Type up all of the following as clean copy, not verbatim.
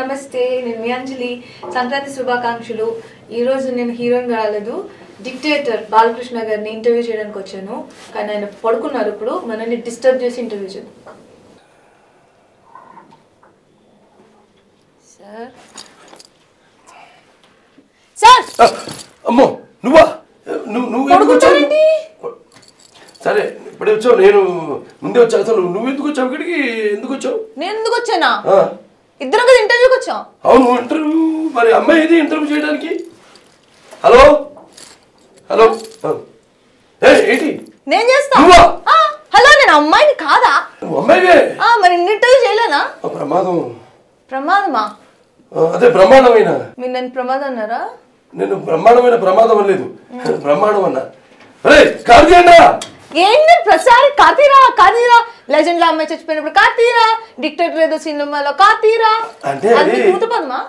నమస్తే, నేను మీ అంజలి. సంక్రాంతి శుభాకాంక్షలు. ఈరోజు నేను హీరోయిన్ రాలేదు, డిక్టేటర్ బాలకృష్ణ గారిని ఇంటర్వ్యూ చేయడానికి వచ్చాను. కానీ ఆయన పడుకున్నారు. ఇప్పుడు మనల్ని డిస్టర్బ్ చేసి ఇంటర్వ్యూ చేద్దాం. సార్ సార్ అమ్మో నువ్వా? నువ్వు సరే ఇప్పుడే వచ్చావు, నేను ముందే వచ్చా. అసలు నువ్వు ఎందుకు వచ్చావు ఇక్కడికి? ఎందుకు వచ్చావు? నేను ఎందుకు వచ్చానా? ఇద్దరం కదా ఇంటర్వ్యూకి వచ్చాం. అవును, ఇంటర్వ్యూ. మరి అమ్మాయి ఏది ఇంటర్వ్యూ చేయడానికి? హలో హలో ఏంటి నేను చేస్తా. హలో, నేను అమ్మాయిని కాదా? అమ్మాయివే. మరి ఇంటర్వ్యూ చేయలేనా? ప్రమాదం. ప్రమాదమా? అదే బ్రహ్మాండమైన. మీరు నన్ను ప్రమాదం అన్నారా? నేను బ్రహ్మాండమైన ప్రమాదం అనలేదు, బ్రహ్మాండం అన్నా. అరే కార్తీయండా ఏంటి ప్రతిసారి కార్తీరా కార్తీరా? లెజెండ్ లో అమ్మాయి చచ్చిపోయినప్పుడు కార్తీరా, డిక్టేటర్ ఏదో సినిమాలో కార్తీరా అంటే ఊతపదమా?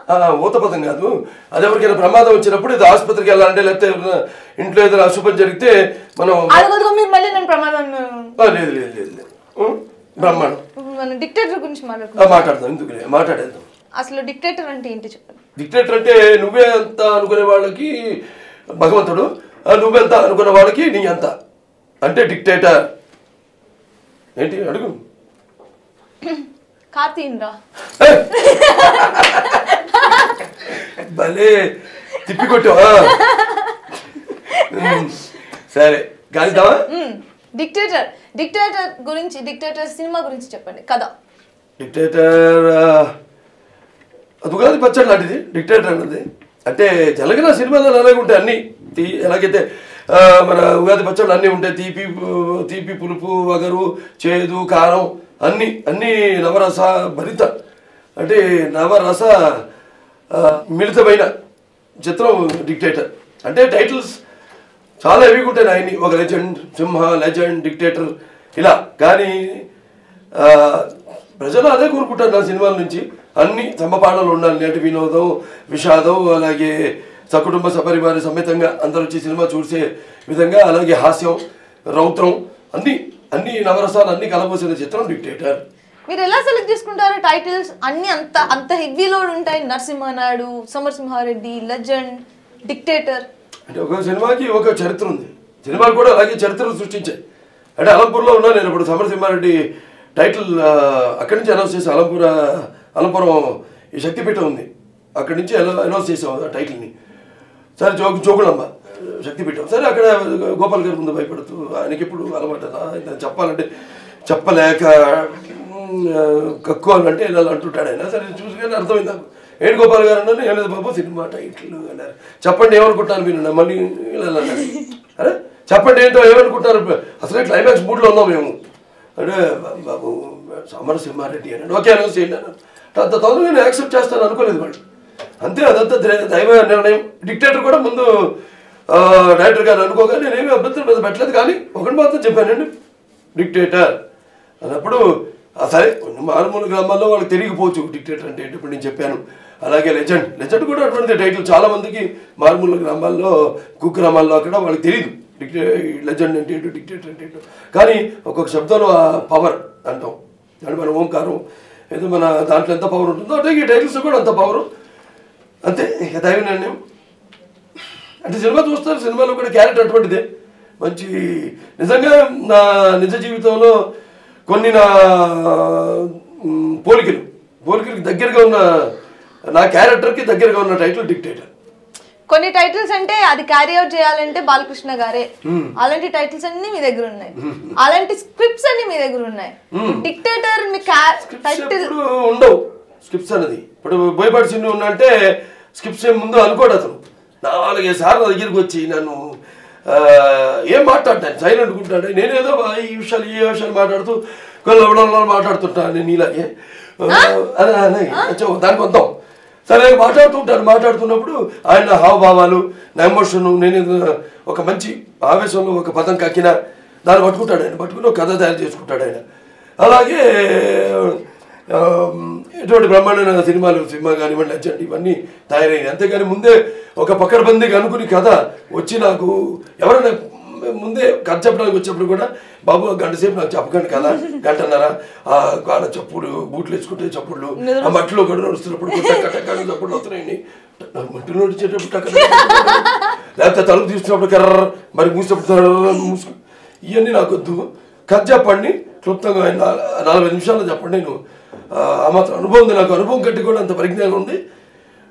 ఊతపదం కాదు. అది ఎవరికైనా ప్రమాదం వచ్చినప్పుడు ఇది ఆసుపత్రికి వెళ్ళాలంటే, లేకపోతే ఇంట్లో ఏదైనా అశుభం జరిగితే మనం అడుగుదుగో. మీరు మళ్ళీ నేను ప్రమాదం. లేదు లేదు లేదు లేదు, బ్రహ్మాండం. మనం డిక్టేటర్ గురించి మాట్లాడదాం. ఎందుకు మాట్లాడేద్దాం. అసలు డిక్టేటర్ అంటే ఏంటి చెప్పండి. డిక్టేటర్ అంటే నువ్వే అంత అనుకునే వాళ్ళకి భగవంతుడు, నువ్వెంత అనుకునే వాళ్ళకి నీ అంత అంటే డిక్టేటర్. ఏంటి అడుగు. కార్తీన్రా భలే తిప్పికొట్టావా? సరే కానిద్దామా? డిక్టేటర్ డిక్టేటర్ గురించి, డిక్టేటర్ సినిమా గురించి చెప్పండి. కథ. డిక్టేటర్ అది ఉగాది పచ్చడి లాంటిది డిక్టేటర్ అన్నది. అంటే జలగిన సినిమాలో అలాగే ఉంటాయి అన్నీ. ఎలాగైతే మన ఉగాది పచ్చళ్ళు అన్నీ ఉంటాయి, తీపి పులుపు వగరు చేదు కారం అన్నీ నవరస భరిత, అంటే నవరస మిళితమైన చిత్రం డిక్టేటర్. అంటే టైటిల్స్ చాలా హెవీగా ఉంటాయి ఆయన్ని. ఒక లెజెండ్, సింహ, లెజెండ్, డిక్టేటర్ ఇలా. కానీ ప్రజలు అదే కోరుకుంటారు నా సినిమాల నుంచి. అన్ని సమపాఠాలు ఉండాలి, అంటే వినోదం, విషాదం, అలాగే సకుటుంబ సపరివార సమేతంగా అందరూ వచ్చి సినిమా చూసే విధంగా, అలాగే హాస్యం, రౌద్రం అన్ని నవరసాలు అన్ని కలబోసిన చిత్రం డిక్టేటర్. మీరు ఎలా సెలెక్ట్ చేసుకుంటారు టైటిల్స్? అన్ని అంత హెవీలో ఉంటాయి. Narasimha Naidu, Samarasimha Reddy, legend, dictator. అంటే ఒక సినిమాకి ఒక చరిత్ర ఉంది. సినిమాలు కూడా అలాగే చరిత్రను సృష్టించాయి. అంటే అలంపూర్లో ఉన్నా నేను ఇప్పుడు. సమరసింహారెడ్డి టైటిల్ అక్కడి నుంచి అనౌన్స్ చేసాం. అలంపురం ఈ శక్తిపీఠం ఉంది, అక్కడి నుంచి అనౌన్స్ చేసాం ఆ టైటిల్ని. సరే జోగుళమ్మ శక్తిపీఠం. సరే అక్కడ గోపాల్ గారి ముందు భయపడుతూ, ఆయనకి ఎప్పుడు అలవాటు చెప్పాలంటే చెప్పలేక కక్కువాలంటే ఇలా అంటుంటాడు ఆయన. సరే చూసుకొని అర్థమైంది నాకు. ఏంటి గోపాల్ గారు అన్నారు? ఏం లేదు బాబు సినిమా టైటిల్ అన్నారు. చెప్పండి ఏమనుకుంటాను మీరు? మళ్ళీ ఇలా అన్నారు. అరే చెప్పండి ఏంటో ఏమనుకుంటారు? అసలే క్లైమాక్స్ మూడ్లో ఉన్నాం మేము. అంటే బాబు సమరసింహారెడ్డి అన్నాడు. ఓకే అనౌన్స్ చేయండి అన్నాడు. అంత తొందరగా నేను యాక్సెప్ట్ చేస్తాను అనుకోలేదు వాళ్ళు. అంతే, అదంతా దైవ నిర్ణయం. డిక్టేటర్ కూడా ముందు డైరెక్టర్ గారు అనుకోగా నేనేమి అభ్యంతరం పెట్టలేదు. కానీ ఒకటి మాత్రం చెప్పానండి, డిక్టేటర్ అన్నప్పుడు సరే కొన్ని మారుమూల గ్రామాల్లో వాళ్ళకి తెలియకపోవచ్చు డిక్టేటర్ అంటే ఏంటి. ఇప్పుడు నేను చెప్పాను. అలాగే లెజెండ్ కూడా అటువంటిది టైటిల్. చాలామందికి మారుమూల గ్రామాల్లో, కుగ్రామాల్లో అక్కడ వాళ్ళకి తెలియదు లెజెండ్ అంటే ఏంటో, డిక్టేటర్ అంటే ఏంటో. కానీ ఒక్కొక్క శబ్దంలో ఆ పవర్ అంటాం. అంటే మన ఓంకారం ఏదో మన దాంట్లో ఎంత పవర్ ఉంటుందో అంటే ఈ టైటిల్స్ కూడా అంత పవరు. అంతే, ఇక దైవ నిర్ణయం. అంటే సినిమా చూస్తారు, సినిమాలో కూడా క్యారెక్టర్ అటువంటిదే. మంచి నిజంగా నా నిజ జీవితంలో కొన్ని నా పోలికలకి దగ్గరగా ఉన్న, నా క్యారెక్టర్కి దగ్గరగా ఉన్న టైటిల్ డిక్టేటర్. కొన్ని టైటిల్స్ అంటే అది క్యారీ అవుట్ చేయాలంటే బాలకృష్ణ గారే. అలాంటి టైటిల్స్ అన్ని మీ దగ్గర ఉన్నాయి, అలాంటి స్క్రిప్ట్స్ అన్ని మీ దగ్గర ఉన్నాయి. డిక్టేటర్ మీ టైటిల్ ఉండవు. స్క్రిప్ట్స్ అనేది ఇప్పుడు బోయపాటి సినిమా ఉన్నా అంటే స్క్రిప్ట్స్ ఏం ముందు అనుకోడు అతను. 4-5 సార్లు నా దగ్గరికి వచ్చి నన్ను ఏం మాట్లాడతాను, సైలెంట్ ఉంటాడు. నేనేదో ఈ విషయాలు మాట్లాడుతూ కొన్ని మాట్లాడుతుంటాను. నేను ఇలాగే దానికి వద్దాం. సరే మాట్లాడుతున్నప్పుడు ఆయన హావభావాలు, నా ఎమోషన్, నేను ఒక మంచి ఆవేశంలో ఒక పదం కక్కినా దాన్ని పట్టుకుంటాడు ఆయన. పట్టుకుని ఒక కథ తయారు చేసుకుంటాడు ఆయన. అలాగే ఎటువంటి బ్రహ్మాండమైన సినిమా కానివ్వండి, లెజెండ్ ఇవన్నీ తయారయ్యాయి. అంతేగాని ముందే ఒక పక్కడబందీగా అనుకుని కథ వచ్చి నాకు ఎవరైనా ముందే కథ చెప్పడానికి వచ్చినప్పుడు కూడా బాబు గంట సేపు నాకు చెప్పకండి కదా గంటన్నారా కాళ్ళ చప్పుడు బూట్లు వేసుకుంటే చప్పుళ్ళు ఆ మట్టిలో కూడా నడుస్తున్నప్పుడు చప్పుడు అవుతున్నాయండి మట్టిలో నడిచేటప్పుడు లేకపోతే తలుపు తీస్తున్నప్పుడు కర్ర మరి మూసేటప్పుడు మూసుకు ఇవన్నీ నాకు వద్దు కథ చెప్పండి క్లుప్తంగా 40 నిమిషాల్లో చెప్పండి నేను ఆ మాత్రం అనుభవం ఉంది నాకు అనుభవం కట్టి కూడా అంత పరిజ్ఞానం ఉంది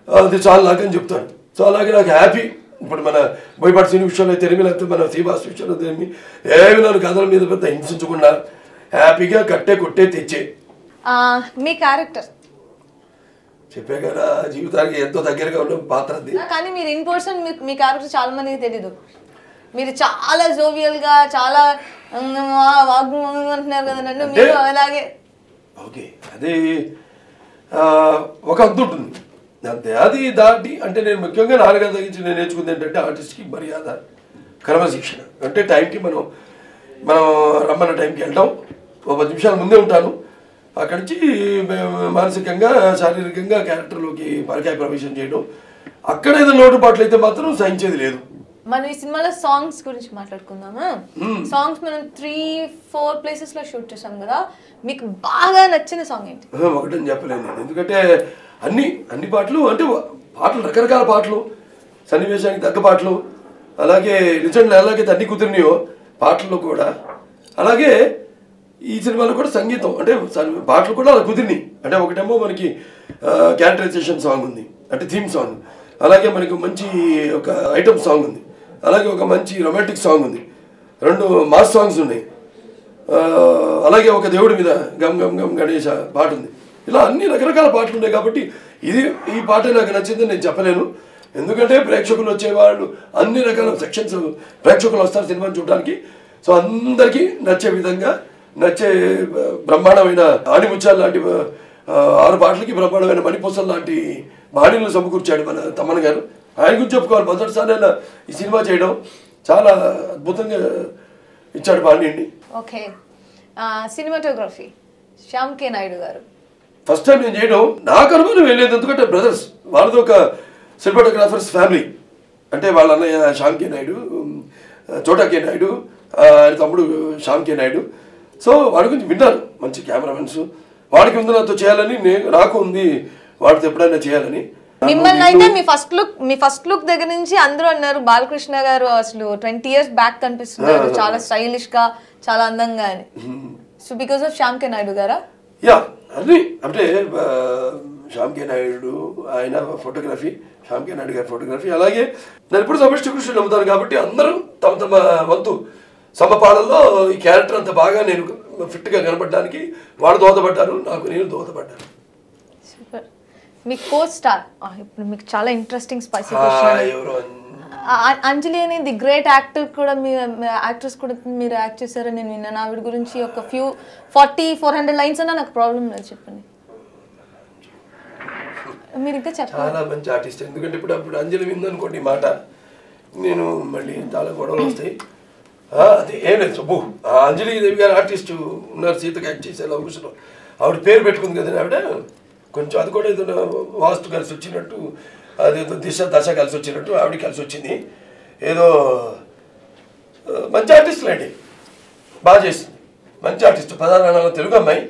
అది చాలా నాకని చెప్తాను సో అలాగే నాకు హ్యాపీ ఇప్పుడు మన బోయపాటి శ్రీని విషయంలో తెలిమి లేకపోతే మన శ్రీవాస్ విషయంలో తెలిమి ఏమి నన్ను కథల మీద పెద్ద హింసించకుండా హ్యాపీగా కట్టే కొట్టే తెచ్చే మీ క్యారెక్టర్ చెప్పే కదా జీవితానికి ఎంతో దగ్గరగా ఉన్న పాత్ర అది కానీ మీరు ఇన్ పర్సన్ మీ క్యారెక్టర్ చాలా మందికి తెలీదు మీరు చాలా జోవియల్ గా చాలా అంటున్నారు కదండి మీరు అలాగే ఓకే అది ఒక అంత ఉంటుంది అంతే అది దాటి అంటే నేను ముఖ్యంగా నాన్నగారి తగ్గించి నేను నేర్చుకుంది ఏంటంటే ఆర్టిస్ట్కి మర్యాద క్రమశిక్షణ అంటే టైంకి మనం రమ్మన్న టైంకి వెళ్తాం 10 నిమిషాల ముందే ఉంటాను అక్కడి నుంచి మానసికంగా శారీరకంగా క్యారెక్టర్లోకి పరకాయ ప్రవేశం చేయడం అక్కడ ఏదో లోటుపాట్లు అయితే మాత్రం సహించేది లేదు మనం ఈ సినిమాలో సాంగ్స్ గురించి మాట్లాడుకుందామా సాంగ్స్ మనం 3-4 ప్లేసెస్ లో షూట్ చేసాం కదా మీకు బాగా నచ్చిన సాంగ్ ఏంటి ఒకటని చెప్పలేను నేను ఎందుకంటే అన్ని పాటలు అంటే పాటలు రకరకాల పాటలు సన్నివేశానికి తగ్గ పాటలు అలాగే నిజంగా ఎలాగైతే అన్ని కుదిరినాయో పాటల్లో కూడా అలాగే ఈ సినిమాలో కూడా సంగీతం అంటే పాటలు కూడా అలా కుదిరినాయి అంటే ఒకటేమో మనకి క్యారెక్టరైజేషన్ సాంగ్ ఉంది అంటే థీమ్ సాంగ్ అలాగే మనకి మంచి ఒక ఐటమ్ సాంగ్ ఉంది అలాగే ఒక మంచి రొమాంటిక్ సాంగ్ ఉంది 2 మాస్ సాంగ్స్ ఉన్నాయి అలాగే ఒక దేవుడి మీద గమ్ గమ్ గమ్ గణేష పాట ఉంది ఇలా అన్ని రకరకాల పాటలు ఉన్నాయి కాబట్టి ఈ పాట నాకు నచ్చిందని నేను చెప్పలేను ఎందుకంటే ప్రేక్షకులు వచ్చేవాళ్ళు అన్ని రకాల సెక్షన్స్ ప్రేక్షకులు వస్తారు సినిమాని చూడడానికి సో అందరికీ నచ్చే విధంగా నచ్చే బ్రహ్మాండమైన ఆణిముత్యాలు లాంటి 6 పాటలకి బ్రహ్మాండమైన మణిపూసలు లాంటి బాణీలను సమకూర్చాడు మన తమ్మన్ గారు ఆయన గురించి చెప్పుకోవాలి మొదటిసారి ఆయన ఈ సినిమా చేయడం చాలా అద్భుతంగా ఇచ్చాడు బాణీని okay cinematography Shyam K Naidu గారు ఫస్ట్ టైం నేను చేయడం నాకు అనుభవం వెళ్ళలేదు ఎందుకంటే బ్రదర్స్ వాళ్ళది ఒక సినిమాటోగ్రాఫర్స్ ఫ్యామిలీ అంటే వాళ్ళ అన్నయ్య శ్యామ్ కే నాయుడు చోటా కే నాయుడు ఆయన తమ్ముడు శ్యామ్ కే నాయుడు సో వాడి గురించి విన్నాను మంచి కెమెరామెన్స్ వాడికి ఉంది నాతో చేయాలని నాకు ఉంది వాడితో ఎప్పుడైనా చేయాలని మిమ్మల్ని అయితే మీ ఫస్ట్ లుక్ దగ్గర నుంచి అందరూ అన్నారు బాలకృష్ణ గారు అసలు 20 years బ్యాక్ కనిపిస్తున్నారు చాలా స్టైలిష్ గా చాలా అందంగా అని so because of Shyam K Naidu గారా యా అన్ని అంటే శ్యామ్ కే నాయుడు ఆయన ఫోటోగ్రఫీ శ్యామ్ కే నాయుడు గారి ఫోటోగ్రఫీ అలాగే నేను ఎప్పుడు సమిష్టి కృషి నమ్ముతాను కాబట్టి అందరూ తమ వంతు సమపాలల్లో ఈ క్యారెక్టర్ అంత బాగా నేను ఫిట్గా కనపడడానికి వాడు దోహదపడ్డారు నాకు నేను దోహదపడ్డాను సూపర్ మీ కో స్టార్ ఇప్పుడు మీకు చాలా ఇంట్రెస్టింగ్ స్పైసీ క్వశ్చన్ అంజలి అనే ది గ్రేట్ యాక్టర్ కూడా మీ యాక్ట్రెస్ కూడా మీరు యాక్ట్ చేశారని నేను విన్నాను ఆవిడ గురించి ఒక 400 లైన్స్ అన్నా నాకు ప్రాబ్లం లేదు చెప్పండి మీరు ఇంకా చెప్పండి చాలా మంచి ఆర్టిస్ట్ ఎందుకంటే ఇప్పుడు అంజలి విందనుకోండి మాట నేను మళ్ళీ చాలా గొడవలు వస్తాయి అది ఏం లేదు సుబ్బు అంజలి దేవి గారు ఆర్టిస్ట్ ఉన్నారు సీతకి యాక్ట్ చేసే లవ్ కుషన్లో ఆవిడ పేరు పెట్టుకుంది కదా ఆవిడ కొంచెం అది కూడా ఏదో వాస్తు కలిసి వచ్చినట్టు అదేదో దశ కలిసి వచ్చినట్టు ఆవిడ కలిసి వచ్చింది ఏదో మంచి ఆర్టిస్టులు అండి బాగా చేస్తుంది మంచి ఆర్టిస్ట్ ప్రధాన తెలుగు అమ్మాయి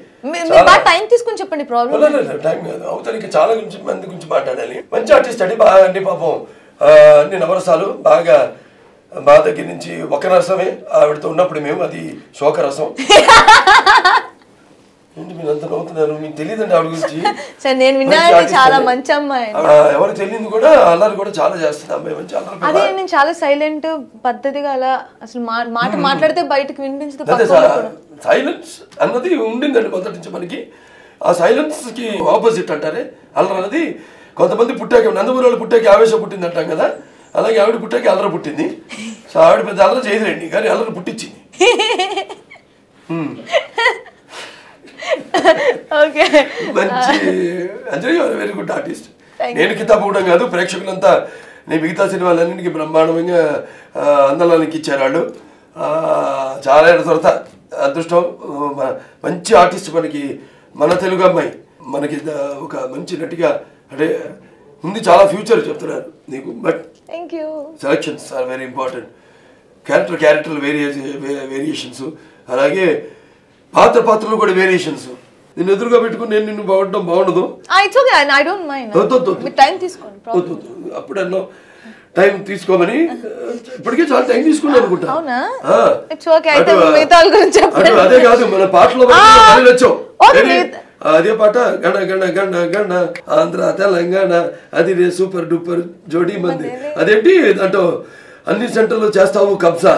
టైం తీసుకుని చెప్పండి ప్రాబ్లం టైం కాదు అవతలికి చాలా మంది గురించి మాట్లాడాలి మంచి ఆర్టిస్ట్ అండి బాగా అండి పాపం అన్ని నవరసాలు బాగా మా దగ్గర నుంచి ఒక రసమే ఆవిడతో ఉన్నప్పుడు మేము అది శోకరసం ఏంటి మీరు అంత నవ్వుతున్నారు మీకు తెలియదండి ఆవిడ గురించి నేను విన్నాను చాలా మంచి అమ్మాయి ఎవరు తెలియదు కూడా అల్లరి కూడా చాలా చేస్తుంది అమ్మాయి మంచి అల్లరి అదే నేను చాలా సైలెంట్ పద్ధతిగా అలా అసలు మాట మాట్లాడితే బయటకు వినిపించదు సైలెన్స్ అన్నది ఉండిందండి మొదటి నుంచి మనకి ఆ సైలెన్స్ కి ఆపోజిట్ అంటారే అల్లరి అనేది కొంతమంది పుట్టాక నందమూరి పుట్టాక ఆవేశం పుట్టింది అంటాం కదా అలాగే ఆవిడ పుట్టాక అల్లరి పుట్టింది సో ఆవిడ పెద్ద అల్లరి చేయదండి కానీ అల్లరి పుట్టించింది మంచి అంజలి వెరీ గుడ్ ఆర్టిస్ట్ నేను కితాబ్ కూడా కాదు ప్రేక్షకులంతా నేను మిగతా సినిమాలన్నింటికి బ్రహ్మాండంగా అందలానికి ఇచ్చారు వాళ్ళు చాలా త్వరత అదృష్టం మంచి ఆర్టిస్ట్ మనకి మన తెలుగు అమ్మాయి మనకి ఒక మంచి నటిగా అంటే ముందు చాలా ఫ్యూచర్ చెప్తున్నారు నీకు but thank you selections are very important character variations, అలాగే పాత్రలు కూడా వేరియేషన్స్. నేను ఎదురుగా పెట్టుకుని నేను నిన్ను బాగుంటాం బాగుండదు. అప్పుడు అన్నో టైం తీసుకోమని, ఇప్పటికే చాలా టైం తీసుకున్నాను అనుకుంటా. అదే కాదు మన పాటలో వచ్చావు అదే పాట గణ గణ గణ గణ ఆంధ్ర తెలంగాణ అది రే సూపర్ డూపర్ జోడీ మంది. అదేంటి అంటే అన్ని సెంటర్లో చేస్తావు కబ్జా,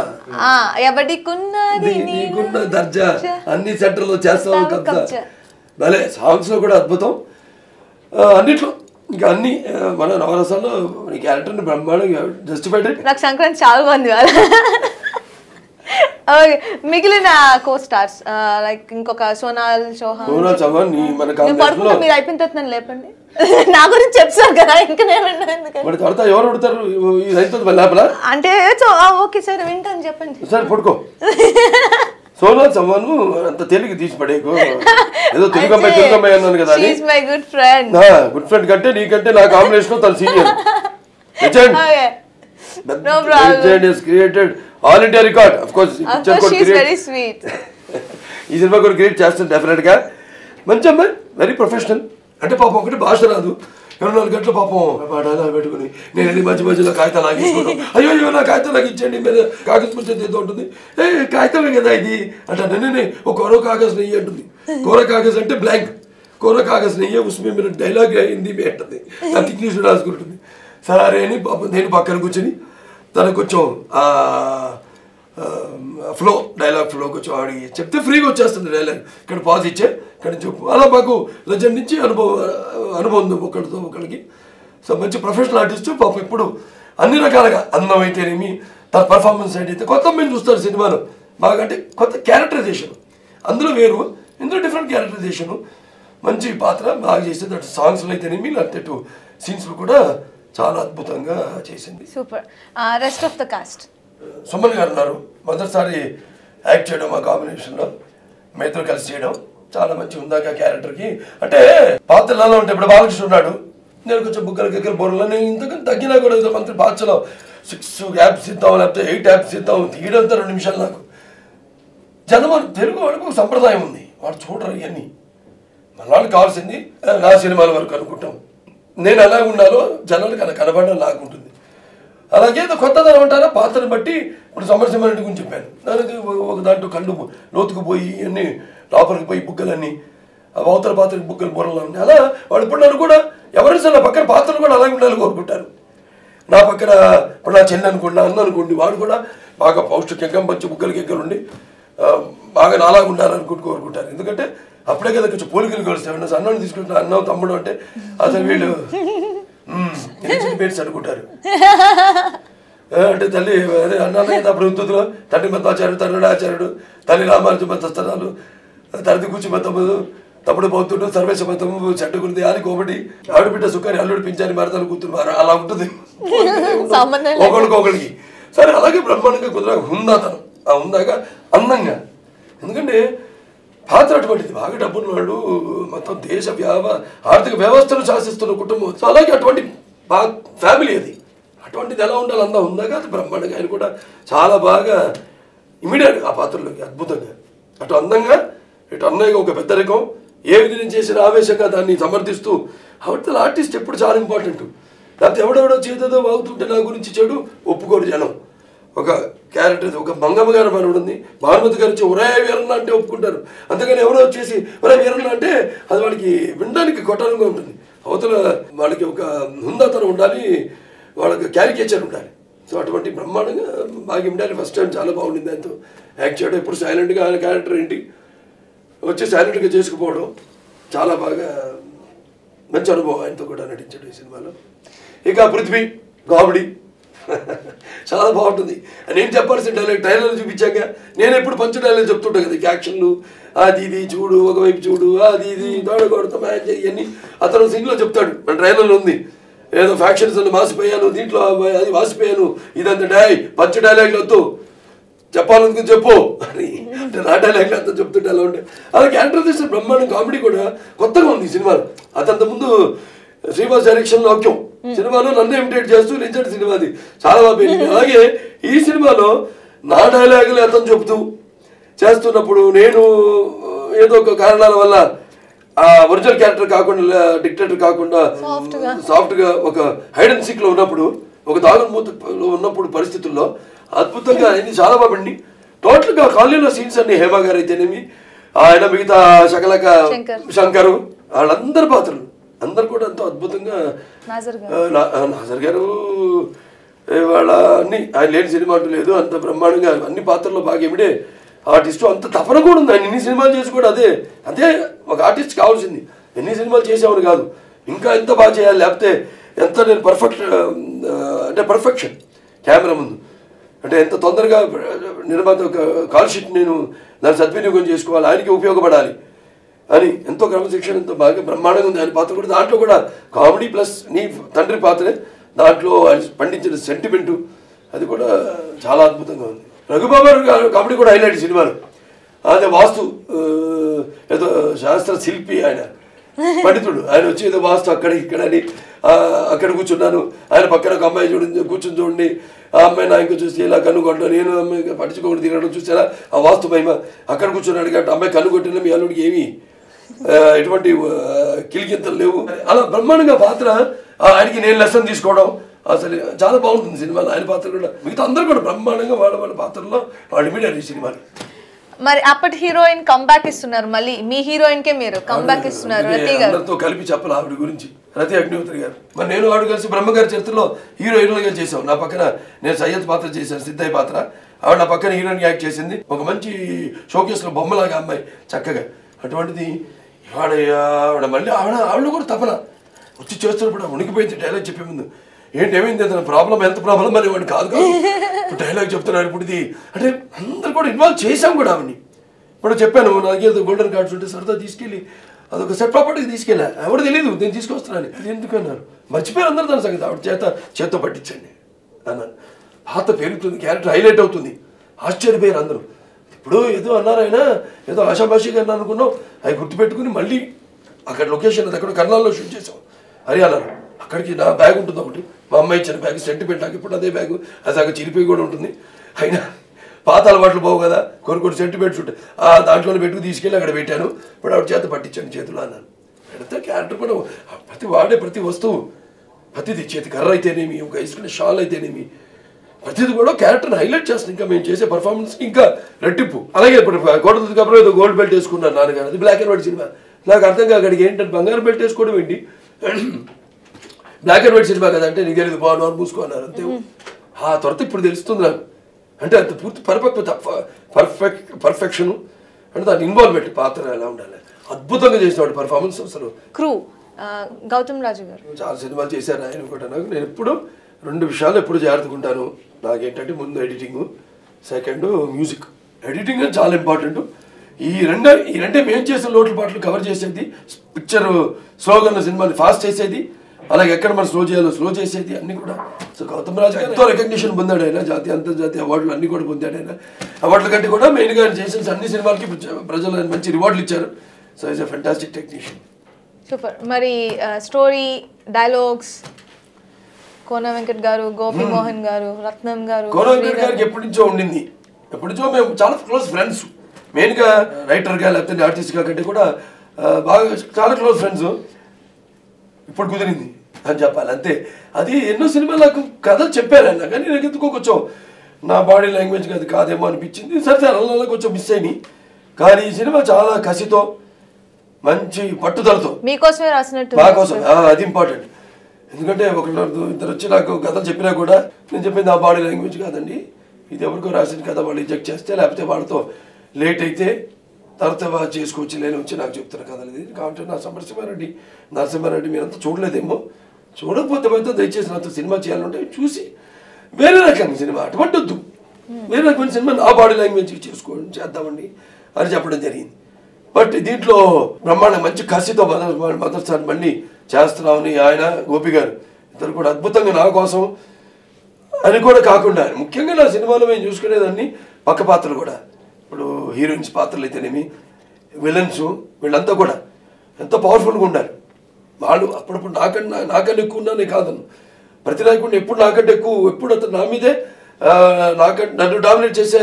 నీకున్న దర్జా అన్ని సెంటర్లో చేస్తావు కబ్జా. భలే సాంగ్స్ లో కూడా అద్భుతం, అన్నిట్లో ఇంకా అన్ని మన నవరసాల్లో నీ క్యారెక్టర్ని బ్రహ్మాండంగా జస్టిఫైడ్. నాకు సంక్రాంతి చాలా మంది మిగిలిన కో స్టార్స్ లైక్ ఇంకొక సోనాల్ చౌహాన్ మీరు అయిపోయిన తర్వాత నన్ను లేపండి, నా గురించి చెప్తారు కదా ఇంకా ఎవరు పడతారు అంటే ఓకే సార్ వింటాను చెప్పండి సార్ పడుకో. సోనాల్ చౌహాన్ అంత తెలుగు తీసి పడేకు, ఏదో తెలుగు అమ్మాయి అన్నాను కదా, గుడ్ ఫ్రెండ్ కంటే నీకంటే నా కాంబినేషన్ తన senior created all India record. Of course ఈ సినిమా కూడా క్రియేట్ చేస్తాను డెఫినెట్ గా. మంచి అమ్మాయి, వెరీ ప్రొఫెషనల్. అంటే పాపం ఒకటి భాష రాదు, 24 గంటలు పాపం పాడాలా పెట్టుకుని నేను వెళ్ళి మధ్యలో కాగితం లాగేసుకోవడం, అయ్యో నా కాగితం లాగించండి మీద కాగజ్ పుచ్చేది ఏదో ఉంటుంది, కాగితమే కదా ఇది అంటే నేనే ఒక కోరో కాగజ్ నెయ్యి అంటుంది. కోర కాగజ్ అంటే బ్లాంక్, కోర కాగజ్ నెయ్యి ఉస్మే మీరు డైలాగ్ హిందీ మే అంటుంది, నాకు ఇంగ్లీష్లో రాసుకుంటుంది. సరే అని పాపం నేను పక్కన కూర్చొని తనకు కొంచెం డైలాగ్ ఫ్లో కొంచెం ఆడి చెప్తే ఫ్రీగా వచ్చేస్తుంది డైలాగ్. ఇక్కడ పాజ్ ఇచ్చే ఇక్కడ చెప్పు, అలా మాకు లెజెండ్ నుంచి అనుభవం ఉంది ఒకరికి. సో మంచి ప్రొఫెషనల్ ఆర్టిస్ట్ పాపం. ఇప్పుడు అన్ని రకాలుగా అందం అయితేనేమి, తన పర్ఫార్మెన్స్ అయితే కొత్త మేము చూస్తారు సినిమాలో బాగా, అంటే కొత్త క్యారెక్టరైజేషన్ అందులో వేరు, ఇందులో డిఫరెంట్ క్యారెక్టరైజేషను, మంచి పాత్ర బాగా చేసేది. అటు సాంగ్స్లో అయితేనేమి లేకపోతే అటు సీన్స్లో కూడా చాలా అద్భుతంగా చేసింది. Super. Rest of the cost Suman గారు ఉన్నారు, మొదటిసారి యాక్ట్ చేయడం ఆ కాంబినేషన్లో మేతో కలిసి చేయడం చాలా మంచి ఉందాక క్యారెక్టర్కి. అంటే పాత్రలు ఎలా ఉంటాయి, ఇప్పుడు బాలకృష్ణ ఉన్నాడు, నేను కొంచెం బుగ్గల బొర్రలు నేను ఇంతకని తగ్గినా కూడా ఏదో మంత్రి పాత్రలో 6 యాప్స్ ఇద్దాం లేకపోతే 8 యాప్స్ ఇద్దాం, తీయడంతో 2 నిమిషాలు. నాకు జనం తెలుగు వాళ్ళకు ఒక సంప్రదాయం ఉంది, వాడు చూడరు ఇవన్నీ. మన వాళ్ళకి కావాల్సింది నా సినిమాల వరకు అనుకుంటాం, నేను ఎలా ఉండాలో జనాలకు అలా కనబడడం లాగుంటుంది. అలాగే కొత్తదనం అంటారా పాత్రను బట్టి. ఇప్పుడు సమరసింహారెడ్డి గురించి చెప్పాను, దానికి ఒక దాంట్లో కళ్ళు లోతుకు పోయి అన్ని లోపలికి పోయి బుగ్గలన్నీ అవతల పాత్రకి బుగ్గలు బుర్రలు ఉన్నాయి. అలా వాళ్ళు ఇప్పుడు నన్ను కూడా ఎవరైనా నా పక్కన పాత్రలు కూడా అలాగే ఉండాలని కోరుకుంటారు. నా పక్కన ఇప్పుడు నా చెల్లి అనుకోండి, అన్న అనుకోండి, వాడు కూడా బాగా పౌష్టికంగా మంచి బుగ్గలకి ఎక్కలు ఉండి బాగా నాలాగా ఉండాలనుకుంటూ కోరుకుంటారు. ఎందుకంటే అప్పుడే కదా కొంచెం పోలికలు కలుస్తాయి. అన్నను తీసుకుంటున్నా అన్నం తమ్ముడు అంటే అసలు వీళ్ళు పేర్స్ అనుకుంటారు. అంటే తల్లి అదే అన్నాను కదా అప్పుడు ఉంటుందిలో తండ్రి మతాచార్యుడు, తల్లుడు ఆచార్యుడు, తల్లి రామానుజ మతస్థానాలు, తల్లి కూర్చి మతము, తమ్ముడు బౌద్ధుడు, సర్వేశ మతము, చెట్టుకున్నది అని కోమటి, ఆవిడబిడ్డ సుఖాన్ని, అల్లుడు పింఛాని, మరదలు కూతురు, అలా ఉంటుంది ఒకరికి. సరే అలాగే బ్రహ్మాండంగా కుదర హుందాతనం, ఆ హుందాగా అందంగా. ఎందుకంటే పాత్ర అటువంటిది, బాగా డబ్బున్నవాడు, మొత్తం దేశ ఆర్థిక వ్యవస్థను శాసిస్తున్న కుటుంబం. సో అలాగే అటువంటి ఫ్యామిలీ అది, అటువంటిది ఎలా ఉండాలి అందా ఉందాక అది బ్రహ్మాండంగా. ఆయన కూడా చాలా బాగా ఇమీడియట్గా ఆ పాత్రలోకి అద్భుతంగా, అటు అందంగా ఇటు అన్నయ్యగా ఒక పెద్ద రకం, ఏ విధంగా చేసిన ఆవేశంగా దాన్ని సమర్థిస్తూ. అవతల ఆర్టిస్ట్ ఎప్పుడు చాలా ఇంపార్టెంట్. లేకపోతే ఎవడెవడో చేతదో వాగుతుంటే నా గురించి చెడు ఒప్పుకోరు జనం. ఒక క్యారెక్టర్, ఒక మంగమ్మ గారు మనోడు ఉంది, భానుమతి గారు వచ్చి ఒరే వీరన్న అంటే ఒప్పుకుంటారు. అంతేగాని ఎవరో వచ్చేసి ఒరే వీరన్న అంటే అది వాళ్ళకి వినడానికి కొట్టాలంగా ఉంటుంది. అవతల వాళ్ళకి ఒక హుందాతనం ఉండాలి, వాళ్ళకి క్యారికేచర్ ఉండాలి. సో అటువంటి బ్రహ్మాండంగా బాగా ఉండాలి. ఫస్ట్ టైం చాలా బాగుండింది ఆయనతో యాక్ట్ చేయడం. ఇప్పుడు సైలెంట్గా ఆయన క్యారెక్టర్ ఏంటి వచ్చి సైలెంట్గా చేసుకుపోవడం చాలా బాగా మంచి అనుభవం ఆయనతో కూడా నటించాడు ఈ సినిమాలో. ఇక పృథ్వీ కామెడీ చాలా బాగుంటుంది. నేను చెప్పాల్సిన డైలాగ్ ట్రైలర్ చూపించాక నేను ఎప్పుడు పంచ డైలాగ్ చెప్తుంటాను కదా, యాక్షన్లు అది ఇది చూడు, ఒకవైపు చూడు, అది ఇది దోడగొడతా మ్యాచ్ ఇవన్నీ అతను సీన్లో చెప్తాడు. మన ట్రైలర్లో ఉంది ఏదో ఫ్యాక్షన్స్ అని మాసిపోయాను, దీంట్లో అది మాసిపోయాను, ఇదంతా పంచ డైలాగ్లు వద్దు, చెప్పాలనుకుని చెప్పు అని. అంటే నా డైలాగ్లు అంతా చెప్తుంటే అలా ఉంటాయి. అలా క్యారెక్టర్ చేసిన బ్రహ్మాండం కామెడీ కూడా కొత్తగా ఉంది ఈ సినిమాలో. అతంత ముందు శ్రీనివాస్ డైరెక్షన్లో సినిమాలో నన్ను ఇమిటేట్ చేస్తూ నించండి సినిమాది చాలా బాగా పెరిగింది. అలాగే ఈ సినిమాలో నా డైలాగులు అతను చెబుతూ చేస్తున్నప్పుడు నేను ఏదో ఒక కారణాల వల్ల ఆ ఒరిజినల్ క్యారెక్టర్ కాకుండా డిక్టేటర్ కాకుండా సాఫ్ట్గా ఒక హైడ్ అండ్ సీక్లో ఉన్నప్పుడు ఒక దాగుడుమూతలో ఉన్నప్పుడు పరిస్థితుల్లో అద్భుతంగా అయింది. చాలా బాగుండి టోటల్గా కాలనీలో సీన్స్ అన్ని హేమ గారు అయితేనేమి ఆయన మిగతా శకలక శంకరు వాళ్ళందరి పాత్రలు అందరు కూడా ఎంతో అద్భుతంగా నాజర్ గారు వాళ్ళ అన్ని ఆయన లేని సినిమా అంటూ లేదు అంత బ్రహ్మాండంగా అన్ని పాత్రల్లో బాగా ఏమిడే ఆర్టిస్టు అంత తపన కూడా ఉంది. ఆయన ఎన్ని సినిమాలు చేసి కూడా అదే ఒక ఆర్టిస్ట్ కావాల్సింది. ఎన్ని సినిమాలు చేసేవాడు కాదు ఇంకా ఎంత బాగా చేయాలి లేకపోతే ఎంత నేను అంటే పర్ఫెక్షన్ కెమెరా ముందు అంటే ఎంత తొందరగా నిర్మాత ఒక కాల్ షీట్ నేను దాన్ని సద్వినియోగం చేసుకోవాలి ఆయనకి ఉపయోగపడాలి అని ఎంతో క్రమశిక్షణ ఎంతో బాగా బ్రహ్మాండంగా ఉంది ఆయన పాత్ర కూడా. దాంట్లో కూడా కామెడీ ప్లస్ నీ తండ్రి పాత్రే దాంట్లో ఆయన పండించిన సెంటిమెంటు అది కూడా చాలా అద్భుతంగా ఉంది. రఘుబాబు కామెడీ కూడా హైలైట్ సినిమాలు. అదే వాస్తు ఏదో శాస్త్ర శిల్పి ఆయన పండితుడు ఆయన వచ్చి ఏదో వాస్తు అక్కడ ఇక్కడ అని అక్కడ కూర్చున్నాను ఆయన పక్కన ఒక అమ్మాయి కూర్చుని చూడండి ఆ అమ్మాయి నా ఇంకా చూసి ఇలా కనుగొంటాను నేను అమ్మాయి పట్టించుకోకుండా తిరగడం చూసారా ఆ వాస్తు మహిమ అక్కడ కూర్చున్నాడు కాబట్టి అమ్మాయి కనుగొట్టిన మీ అల్లుడికి ఏమి ఎటువంటి కిలికింతలు లేవు అలా బ్రహ్మాండంగా పాత్ర ఆయనకి నేను లెసన్ తీసుకోవడం అసలు చాలా బాగుంటుంది సినిమాలో ఆయన పాత్ర కూడా. మిగతా అందరూ కూడా బ్రహ్మాండంగా వాళ్ళ పాత్రలో వాళ్ళు ఇమీడియట్ ఈ సినిమాలు. మరి అప్పటి హీరోయిన్ కంబ్యాక్ ఇస్తున్నారు మళ్ళీ మీ హీరోయిన్ కే మీరు కంబ్యాక్ ఇస్తున్నారు రతి గారు. అందరితో కలిపి చెప్పాలి ఆవిడ గురించి రతి అగ్నిహోత్రి గారు. మరి నేను ఆవిడ కలిసి బ్రహ్మగారి చరిత్రలో హీరోయిన్గా చేసాం. నా పక్కన నేను సయ్యద్ పాత్ర చేశాను సిద్ధయ్య పాత్ర ఆవిడ నా పక్కన హీరోయిన్ యాక్ట్ చేసింది. ఒక మంచి షోకేస్లో బొమ్మలాగా అమ్మాయి చక్కగా అటువంటిది ఆవిడ మళ్ళీ ఆవిడ కూడా తపన వచ్చి చేస్తున్నప్పుడు ఉనికిపోయింది డైలాగ్ చెప్పే ముందు ఏమైంది అతను ప్రాబ్లం హెల్త్ ప్రాబ్లం అని వాడు కాదు డైలాగ్ చెప్తున్నారు ఇప్పుడు ఇది అంటే అందరు కూడా ఇన్వాల్వ్ చేసాం కూడా ఆవిడని. ఇప్పుడు చెప్పాను నాకేదో గోల్డెన్ కార్డ్స్ ఉంటే సరదా తీసుకెళ్ళి అదొక సెట్ ప్రాపర్టీకి తీసుకెళ్ళా ఎవరు తెలియదు నేను తీసుకొస్తున్నాను అది ఎందుకన్నారు మర్చిపోయారు అందరూ దాని సంగతి ఆవిడ చేత్తో పట్టించండి అన్నాను. పాత పెరుగుతుంది క్యారెక్టర్ హైలైట్ అవుతుంది ఆశ్చర్యపోయారు అందరూ. ఇప్పుడు ఏదో అన్నారు ఆయన ఏదో ఆశాభాషిగా అన్నారు అనుకున్నాం అవి గుర్తుపెట్టుకుని మళ్ళీ అక్కడ లొకేషన్ అది అక్కడ కర్నాల్లో షూట్ చేసాం హర్యానాలో. అక్కడికి నా బ్యాగ్ ఉంటుంది ఒకటి మా అమ్మాయి ఇచ్చిన బ్యాగ్ సెంటిమెంట్ నాకు ఇప్పుడు అదే బ్యాగు అది అక్కడ చిరిపోయి కూడా ఉంటుంది. అయినా పాత అలవాట్లు పోవు కదా కొన్ని సెంటిమెంట్స్ ఉంటాయి దాంట్లోనే పెట్టుకు తీసుకెళ్ళి అక్కడ పెట్టాను. ఇప్పుడు ఆవిడ చేత పట్టించాను చేతులు అన్నాను. పెడితే క్యారెక్టర్ కూడా ప్రతి వస్తువు ప్రతిది చేతి కర్ర అయితేనేమి ఒక వేసుకునే షాల్ అయితేనేమి ప్రతిది కూడా క్యారెక్టర్ని హైలైట్ చేస్తుంది. ఇంకా మేము చేసే పర్ఫార్మెన్స్కి ఇంకా రెట్టింపు. అలాగే ఇప్పుడు కోటది కప్పుడు ఏదో గోల్డ్ బెల్ట్ వేసుకున్నాను నాన్నగారు అది బ్లాక్ అండ్ వైట్ సినిమా నాకు అర్థం కాక అక్కడికి ఏంటంటే బంగారు బెల్ట్ వేసుకోవడం ఏంటి బ్లాక్ అండ్ వైట్ సినిమా కదా అంటే నీకు తెలియదు బాగున్నారు మూసుకున్నారు అంతే. ఆ తర్వాత ఇప్పుడు తెలుస్తుంది నాకు అంటే అంత పూర్తి పర్ఫెక్షన్ అంటే దాని ఇన్వాల్వ్మెంట్ పాత్ర ఎలా ఉండాలి అద్భుతంగా చేసినవాడు పర్ఫార్మెన్స్. అసలు క్రూ గౌతమ్ రాజు గారు చాలా సినిమాలు చేశారు ఆయన కూడా. నాకు నేను ఎప్పుడు 2 విషయాలు ఎప్పుడు జాగ్రత్తకుంటాను. నాకేంటంటే ముందు ఎడిటింగ్ సెకండ్ మ్యూజిక్. ఎడిటింగ్ చాలా ఇంపార్టెంట్. ఈ రెండే మేము చేసిన లోట్ల పాటలు కవర్ చేసేది పిక్చర్ స్లోగా ఉన్న సినిమాని ఫాస్ట్ చేసేది అలాగే ఎక్కడ మనం స్లో చేయాలో స్లో చేసేది అన్నీ కూడా. సో గౌతమ్ రాజు ఎంతో రికగ్నిషన్ పొందాడు ఆయన జాతీయ అంతర్జాతీయ అవార్డులు అన్నీ కూడా పొందాడు ఆయన. అవార్డుల కంటే కూడా మెయిన్గా ఆయన చేసిన అన్ని సినిమాలకి ప్రజలు మంచి రివార్డులు ఇచ్చారు. So is a fantastic technician. Super. మరి స్టోరీ డైలాగ్స్ కోన వెంకట్ గారు గోపి మోహన్ గారు రత్నం గారు కోన వెంకట్ గారికి ఎప్పటి నుంచో ఉండింది. ఎప్పటి నుంచో మేము చాలా క్లోజ్ ఫ్రెండ్స్. మెయిన్గా రైటర్గా లేకపోతే ఆర్టిస్ట్గా కంటే కూడా బాగా చాలా క్లోజ్ ఫ్రెండ్స్. ఇప్పుడు కుదిరింది అని చెప్పాలి అంతే. అది ఎన్నో సినిమాలు నాకు కథలు చెప్పారు ఆయన కానీ నాకు ఎందుకో కొంచెం నా బాడీ లాంగ్వేజ్ అది కాదేమో అనిపించింది. సరే అలా కొంచెం మిస్ అయినాయి. కానీ ఈ సినిమా చాలా కసితో మంచి పట్టుదలతో మీకోసమే రాసినట్టు మా కోసం అది ఇంపార్టెంట్. ఎందుకంటే ఇద్దరు వచ్చి నాకు కథలు చెప్పినా కూడా నేను చెప్పింది నా బాడీ లాంగ్వేజ్ కాదండి ఇది ఎవరికో రాసిన కథ వాళ్ళు రిజెక్ట్ చేస్తే లేకపోతే వాళ్ళతో లేట్ అయితే తర్వాత చేసుకోవచ్చు నేను వచ్చి నాకు చెప్తున్న కథలు ఇది కాబట్టి నా నరసింహారెడ్డి మీరంతా చూడలేదేమో చూడకపోతే పోతే దయచేసి నాతో సినిమా చేయాలంటే చూసి వేరే రకమైన సినిమా అటువంటి వద్దు వేరే రకమైన సినిమా నా బాడీ లాంగ్వేజ్ చేద్దామండి అని చెప్పడం జరిగింది. బట్ దీంట్లో బ్రహ్మాండం మంచి కసితో మొదటిసారి మళ్ళీ చేస్తున్నామని ఆయన గోపి గారు ఇద్దరు కూడా అద్భుతంగా నా కోసం అని కూడా కాకుండా ముఖ్యంగా నా సినిమాలో మేము చూసుకునేదాన్ని పక్క పాత్రలు కూడా ఇప్పుడు హీరోయిన్స్ పాత్రలు అయితేనేమి విలన్స్ వీళ్ళంతా కూడా ఎంతో పవర్ఫుల్గా ఉండాలి. వాళ్ళు అప్పుడప్పుడు నాకన్నా ఎక్కువ ఉన్నానే కాదను ప్రతి నాయకుడిని ఎప్పుడు నాకంటే ఎక్కువ ఎప్పుడు అతను నా మీదే నన్ను డామినేట్ చేసే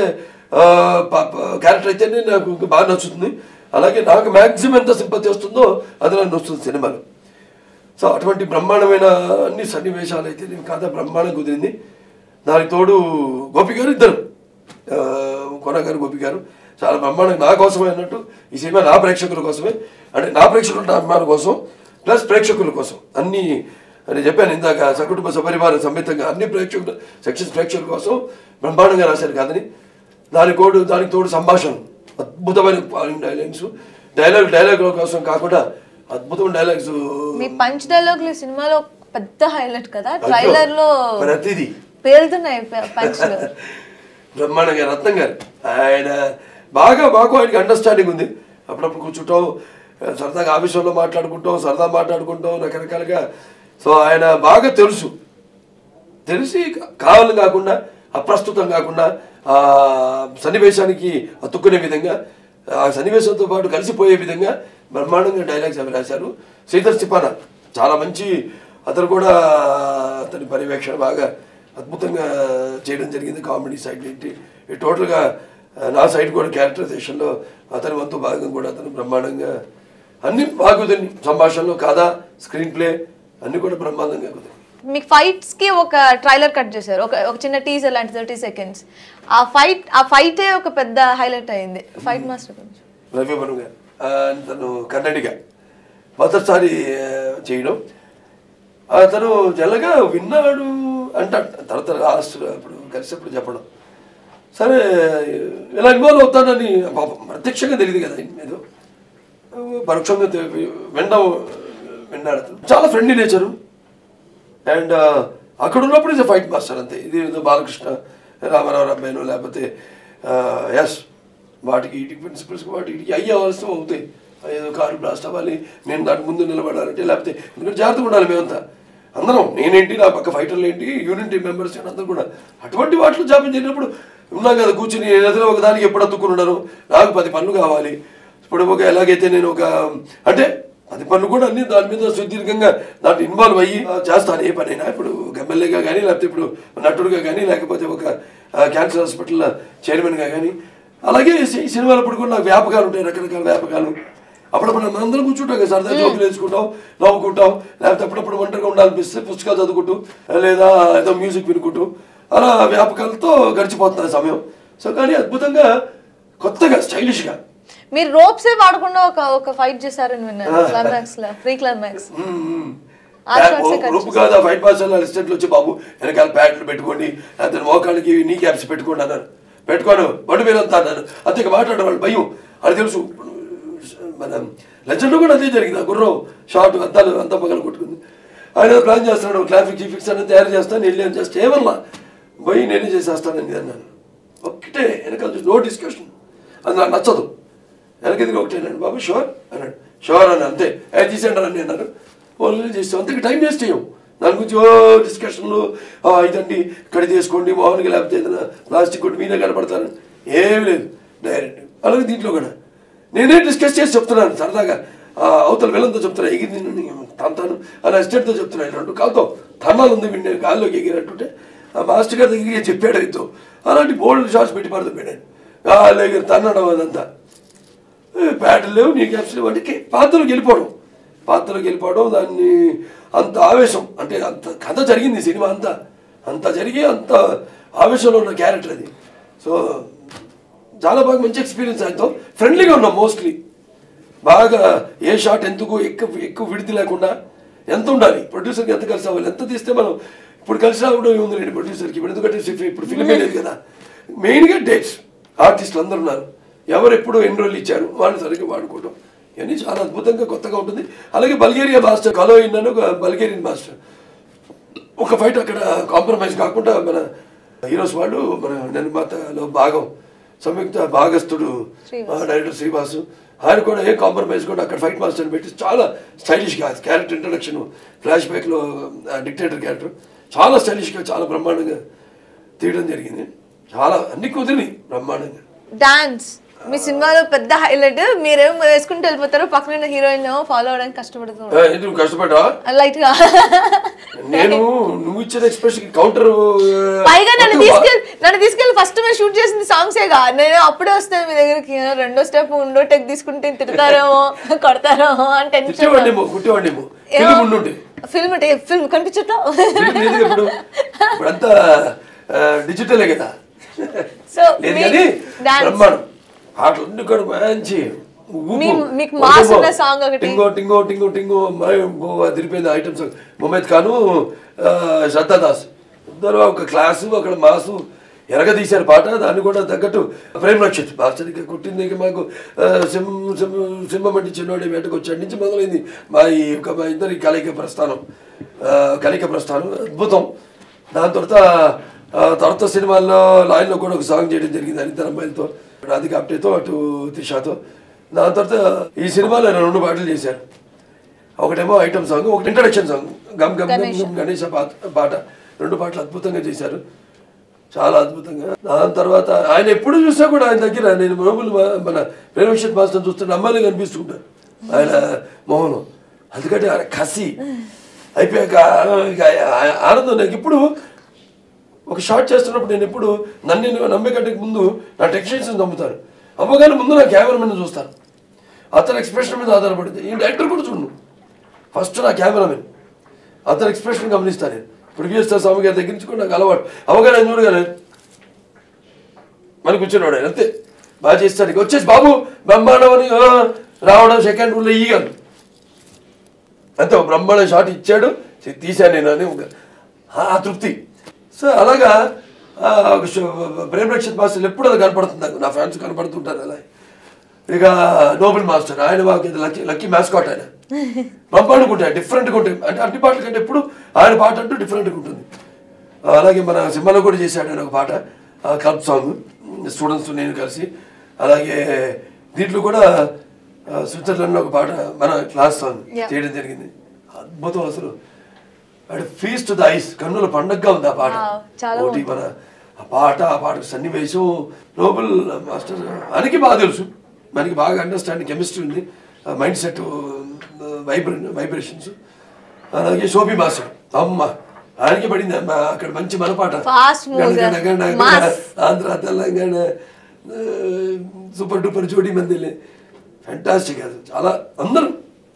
క్యారెక్టర్ అయితేనే నాకు ఇంకా బాగా నచ్చుతుంది. అలాగే నాకు మ్యాక్సిమం ఎంత సింపతి వస్తుందో అది నాకు నచ్చుతుంది సినిమాలో. సో అటువంటి బ్రహ్మాండమైన అన్ని సన్నివేశాలు అయితే నేను కథ బ్రహ్మాండం కుదిరింది. దానికి తోడు గోపి గారు ఇద్దరు, కొన గారు గోపి గారు చాలా బ్రహ్మాండంగా నా కోసమే అన్నట్టు ఈ సినిమా నా ప్రేక్షకుల కోసమే, అంటే నా ప్రేక్షకుల అభిమానుల కోసం ప్లస్ ప్రేక్షకుల కోసం అన్నీ అని చెప్పాను ఇందాక, సకుటుంబ సపరివార సమేతంగా అన్ని సెక్షన్స్ ప్రేక్షకుల కోసం బ్రహ్మాండంగా రాశారు కథని. దానికి తోడు సంభాషణ, అద్భుతమైన డైలాగ్ కోసం కాకుండా అద్భుతమైన డైలాగ్స్. మీ పంచ్ డైలాగులు సినిమాలో పెద్ద హైలైట్ కదా, ట్రైలర్ లో ప్రతిదీ పేలుతున్నాయి పంచ్లు. బ్రహ్మాండంగా రత్నం గారు ఆయన బాగా మాకు ఆయనకి అండర్స్టాండింగ్ ఉంది. అప్పుడప్పుడు కూర్చుంటాం, సరదాగా ఆఫీసులో మాట్లాడుకుంటాం రకరకాలుగా. సో ఆయన బాగా తెలిసి కావాలని కాకుండా అప్రస్తుతం కాకుండా ఆ సన్నివేశానికి అతుక్కునే విధంగా, ఆ సన్నివేశంతో పాటు కలిసిపోయే విధంగా బ్రహ్మాండంగా డైలాగ్స్ అవి రాశారు. శ్రీధర్ సిపానా చాలా మంచి, అతను కూడా అతని పర్యవేక్షణ బాగా అద్భుతంగా చేయడం జరిగింది. కామెడీ సైడ్ ఏంటి టోటల్గా నా సైడ్ కూడా క్యారెక్టరైజేషన్లో అతని వంతు భాగం కూడా అతను బ్రహ్మాండంగా అన్ని బాగా కుదిరి, సంభాషణలో కథ స్క్రీన్ ప్లే అన్ని కూడా బ్రహ్మాండంగా కుదిరి. మీకు ఫైట్స్ కి ఒక ట్రైలర్ కట్ చేశారు, ఒక చిన్న టీజర్ లాంటి 30 seconds. ఆ ఫైటే ఒక పెద్ద హైలైట్ అయింది. ఫైట్ మాస్టర్ రవివర్మ గారు తను కన్నడిగా మొదటిసారి చేయడం, అతను జల్లగా విన్నాడు అంటే తర్వాత లాస్ట్ అప్పుడు కలిసినప్పుడు చెప్పడం, సరే ఇలా ఇన్వాల్వ్ అవుతానని పాపం ప్రత్యక్షంగా తెలియదు కదా, ఏదో పరోక్షంగా విన్నాడు. చాలా ఫ్రెండ్లీ నేచరు అండ్ అక్కడ ఉన్నప్పుడు ఇది ఫైట్ మాస్టర్ అంతే. ఇది ఏదో బాలకృష్ణ రామారావు అబ్బాయినో లేకపోతే ఎస్ వాటికి ఇటుకి ప్రిన్సిపల్స్ వాటికి అయ్యేవాల్సి అవుతాయి. ఏదో కారు బ్లాస్ట్ అవ్వాలి, నేను దాని ముందు నిలబడాలంటే, లేకపోతే ఎందుకంటే జాగ్రత్తగా ఉండాలి మేమంతా అందరం, నేనేంటి నా పక్క ఫైటర్లు ఏంటి యూనిట్ మెంబర్స్ అందరూ కూడా. అటువంటి వాటిలో జాబ్ చేసినప్పుడు ఉన్నాం కదా కూర్చుని, ఏదైనా ఒక దానికి ఎప్పుడు అతుక్కుని ఉన్నాను, నాకు 10 పనులు కావాలి. ఇప్పుడు ఎలాగైతే నేను అంటే 10 పనులు కూడా అన్ని దాని మీద సుదీర్ఘంగా దాంట్లో ఇన్వాల్వ్ అయ్యి చేస్తాను ఏ పనైనా. ఇప్పుడు ఎమ్మెల్యేగా కానీ, లేకపోతే ఇప్పుడు నటుడుగా కానీ, లేకపోతే ఒక క్యాన్సర్ హాస్పిటల్ చైర్మన్గా కానీ, అలాగే ఈ సినిమాలు అప్పుడు కూడా నాకు వ్యాపకాలు ఉంటాయి, రకరకాల వ్యాపకాలు. అప్పుడప్పుడు మనం అందరం కూర్చుంటాం కదా, సరదా జోకులు వేసుకుంటాం, నవ్వుకుంటాం, లేకపోతే అప్పుడప్పుడు ఒంటరిగా ఉండాలనిపిస్తే పుస్తకాలు చదువుకుంటూ లేదా ఏదో మ్యూజిక్ వినుకుంటూ అలా వ్యాపకాలతో గడిచిపోతుంది సమయం. సో కానీ అద్భుతంగా కొత్తగా స్టైలిష్గా మీరు రోప్సే వాడకుండా ఒక ఫైట్ చేశారని విన్నాను క్లైమాక్స్ లో, ప్రీ క్లైమాక్స్. రూపు కాదు ఆ ఫైట్ మాస్టర్ అసిస్టెంట్లు వచ్చి బాబు వెనకాల ప్యాడ్లు పెట్టుకోండి, లేకపోతే మోకాళ్ళకి నీ క్యాప్స్ పెట్టుకోండి అన్నారు. పెట్టుకోను బండి మీద అంతా అన్నారు. అంతే మాట్లాడే వాళ్ళు భయం అది తెలుసు. మన లెజెండ్ కూడా అదే జరిగింది. ఆ గుర్రం షార్ట్ అద్దాలు అంతా పగలు కొట్టుకుంది. ఆయన ప్లాన్ చేస్తున్నాడు, ట్రాఫిక్ ఫిక్స్ అనేది తయారు చేస్తాను, వెళ్ళి జస్ట్ ఏమన్నా పోయి నేనే చేసేస్తానని అన్నాను. ఒక్కటే వెనకాల నో డిస్కషన్, అది నాకు నచ్చదు. వెనకెదిగి ఒకటే అన్నాడు, బాబు షూర్ అన్నాడు. షూర్ అని అంతే, తీసేయండి అని అన్నారు. వాళ్ళు చేస్తాం అంతే, టైం వేస్ట్ చేయం దాని గురించి. డిస్కషన్లు ఇదండి ఇక్కడ తీసుకోండి మామూలుగా, లేకపోతే ఏదైనా ప్లాస్టిక్ కొట్టి మీరే కనపడతాను, ఏమి లేదు డైరెక్ట్. అలాగే దీంట్లో కూడా నేనే డిస్కస్ చేసి చెప్తున్నాను సరదాగా, అవతల వెళ్ళంతో చెప్తున్నా, ఎగిరి తంతాను అని అసిస్టెంట్తో చెప్తున్నాను. 2 కాలుతో తన్నాలు ఉంది వింటే గాల్లోకి ఎగిరినట్టుంటే ఆ మాస్టర్ గారి దగ్గరికి చెప్పాడు అయితే. అలాంటి బోల్డ్ షాట్స్ పెట్టి పడుతున్నాడు, గాల్లో ఎగిరి తన్నడం అదంతా. ప్యాటలు లేవు, నీ క్యాప్స్ లేవు అంటే పాత్రలోకి వెళ్ళిపోవడం దాన్ని అంత ఆవేశం. అంటే అంత కథ జరిగింది సినిమా అంతా జరిగి అంత ఆవేశంలో ఉన్న క్యారెక్టర్ అది. సో చాలా బాగా మంచి ఎక్స్పీరియన్స్. ఆయనతో ఫ్రెండ్లీగా ఉన్నాం మోస్ట్లీ. బాగా ఏ షాట్ ఎందుకు ఎక్కువ విడిది లేకుండా ఎంత ఉండాలి, ప్రొడ్యూసర్కి ఎంత కలిసి అవ్వాలి, ఎంత తీస్తే మనం ఇప్పుడు కలిసి రావడం ఏముంది లేండి ప్రొడ్యూసర్కి. ఇప్పుడు ఎందుకంటే ఇప్పుడు ఫిల్మే లేదు కదా, మెయిన్గా డేట్స్ ఆర్టిస్టులు అందరూ ఉన్నారు, ఎవరు ఎప్పుడు ఎన్ని రోజులు ఇచ్చారు వాళ్ళని సరిగ్గా వాడుకోవడం ఇవన్నీ చాలా అద్భుతంగా కొత్తగా ఉంటుంది. అలాగే బల్గేరియా మాస్టర్ కలో ఇన్నాను, బల్గేరియన్ మాస్టర్ ఒక ఫైట్ అక్కడ కాంప్రమైజ్ కాకుండా మన హీరోస్ వాళ్ళు మన నిర్మాతలో భాగం సంయుక్త భాగస్థుడు డైరెక్టర్ శ్రీవాసు, ఆయన కూడా ఏ కాంప్రమైజ్ కూడా అక్కడ ఫైట్ మాస్టర్ని పెట్టి చాలా స్టైలిష్గా క్యారెక్టర్ ఇంట్రడక్షన్ ఫ్లాష్ బ్యాక్లో డిక్టేటర్ క్యారెక్టర్ చాలా స్టైలిష్గా చాలా బ్రహ్మాండంగా తీయడం జరిగింది. చాలా అన్ని కుదిరినాయి బ్రహ్మాండంగా. డాన్స్ మీ సినిమాలో పెద్ద హైలైట్. మీరేమో వేసుకుంటూ వెళ్ళిపోతారు, పక్కన హీరోయిన్ ఫాలో అవడానికి కష్టపడుతూ కష్టపడ్డా లైట్ గా నేను నువ్వు ఇచ్చిన ఎక్స్ప్రెషన్ కౌంటర్ పైగా నన్ను తీసుకెళ్ళి ఫస్ట్ మేము షూట్ చేసింది సాంగ్సేగా. నేను అప్పుడే వస్తాను మీ దగ్గరికి, రెండో స్టెప్ ఉండో టెక్ తీసుకుంటే తిడతారేమో కొడతారేమో అని టెన్షన్. ఫిల్మ్ అంటే ఫిల్మ్ కనిపించట్లా, ఇప్పుడంతా డిజిటలే కదా. సో బ్రహ్మాండం పాటలు కూడా మంచి మీకు మాస్ ఉన్న సాంగ్ ఒకటి టింగో టింగో టింగో టింగో తిరిపోయింది ఐటమ్ సాంగ్. మొహమ్మద్ ఖాను శ్రద్ధాదాస్ ఇద్దరు ఒక క్లాసు అక్కడ మాసు ఎరగదీశారు పాట. దాన్ని కూడా తగ్గట్టు ప్రేమ రక్షిత్ బాగా కుట్టింది. మాకు సింహం అంటే చిన్నోడి వేటకు వచ్చాడు నుంచి మొదలైంది మా ఇద్దరి కలయిక ప్రస్థానం అద్భుతం. దాని తర్వాత సినిమాల్లో లైన్లో కూడా ఒక సాంగ్ చేయడం జరిగింది ఇద్దరు అమ్మాయిలతో, రాధిక ఆప్టేతో అటు త్రిషాతో. దాని తర్వాత ఈ సినిమాలో 2 పాటలు చేశారు. ఒకటేమో ఐటమ్ సాంగ్, ఒకటి ఇంట్రడక్షన్ సాంగ్ గమ్ గమ్ గమ్ గమ్ గణేష పాట. 2 పాటలు అద్భుతంగా చేశారు, చాలా అద్భుతంగా. దాని తర్వాత ఆయన ఎప్పుడు చూసినా కూడా ఆయన దగ్గర నేను మన ప్రేమక్షత్ మాస్టర్ చూస్తుంటే అమ్మాయిలు కనిపిస్తుంటారు ఆయన మొహంలో. అందుకంటే ఆయన కసి అయిపోయాక ఆనందం. నాకు ఇప్పుడు ఒక షార్ట్ చేస్తున్నప్పుడు నేను ఎప్పుడు నన్ను నమ్మే కంటే ముందు నా టెక్నీషియన్స్ నమ్ముతాను. అమ్మగానే ముందు నా కెమెరామెన్ చూస్తాను, అతని ఎక్స్ప్రెషన్ మీద ఆధారపడింది. ఈ డైరెక్టర్ కూడా చూడు, ఫస్ట్ నా కెమెరామెన్ అతని ఎక్స్ప్రెషన్ గమనిస్తాను నేను. ఇప్పుడు విఎస్ఆర్ స్వామి గారి దగ్గర నుంచి కూడా నాకు అలవాటు. అవగానే ఆయన చూడగానే మనకు కూర్చున్నాడు ఆయన, అంతే బాగా చేస్తాను. ఇక వచ్చేసి బాబు బ్రహ్మాండం అని రావడం సెకండ్ రూల్లో ఇయ్యాను అంతే. బ్రహ్మాండ షాట్ ఇచ్చాడు, తీశాను నేను అని ఆ తృప్తి. సో అలాగా ప్రేమ రక్షిత్ మాస్టర్ ఎప్పుడు అది కనపడుతుంది నాకు, నా ఫ్యాన్స్ కనపడుతుంటారు అలా. ఇక నోబెల్ మాస్టర్ ఆయన లక్కీ మ్యాస్కాట్ ఆయన బ్రహ్మాండంగా ఉంటాయి, డిఫరెంట్గా ఉంటాయి. అంటే అన్ని పాటల కంటే ఎప్పుడు ఆయన పాట అంటూ డిఫరెంట్గా ఉంటుంది. అలాగే మన సినిమాలో కూడా చేశాడు ఆయన ఒక పాట, క్లబ్ సాంగ్ స్టూడెంట్స్ నేను కలిసి. అలాగే దీంట్లో కూడా స్విట్జర్లాండ్లో ఒక పాట మన క్లాస్ సాంగ్ చేయడం జరిగింది. అద్భుతం అసలు. అండ్ ఫీస్ట్ ద ఐస్, కన్నుల పండగగా ఉంది ఆ పాట. ఒకటి మన ఆ పాట సన్నివేశం నోబెల్ మాస్టర్ ఆయనకి బాగా తెలుసు, మనకి బాగా అండర్స్టాండింగ్ కెమిస్ట్రీ ఉంది, మైండ్ సెట్ వైబ్రేషన్స్. అలాగే శోభి మాస్టర్ అమ్మ ఆయనకి పడింది అక్కడ మంచి మన పాట ఆంధ్ర తెలంగాణ సూపర్ డూపర్ జోడీ మందిలే ఫ్యాంటాస్టిక్. అది చాలా అందరూ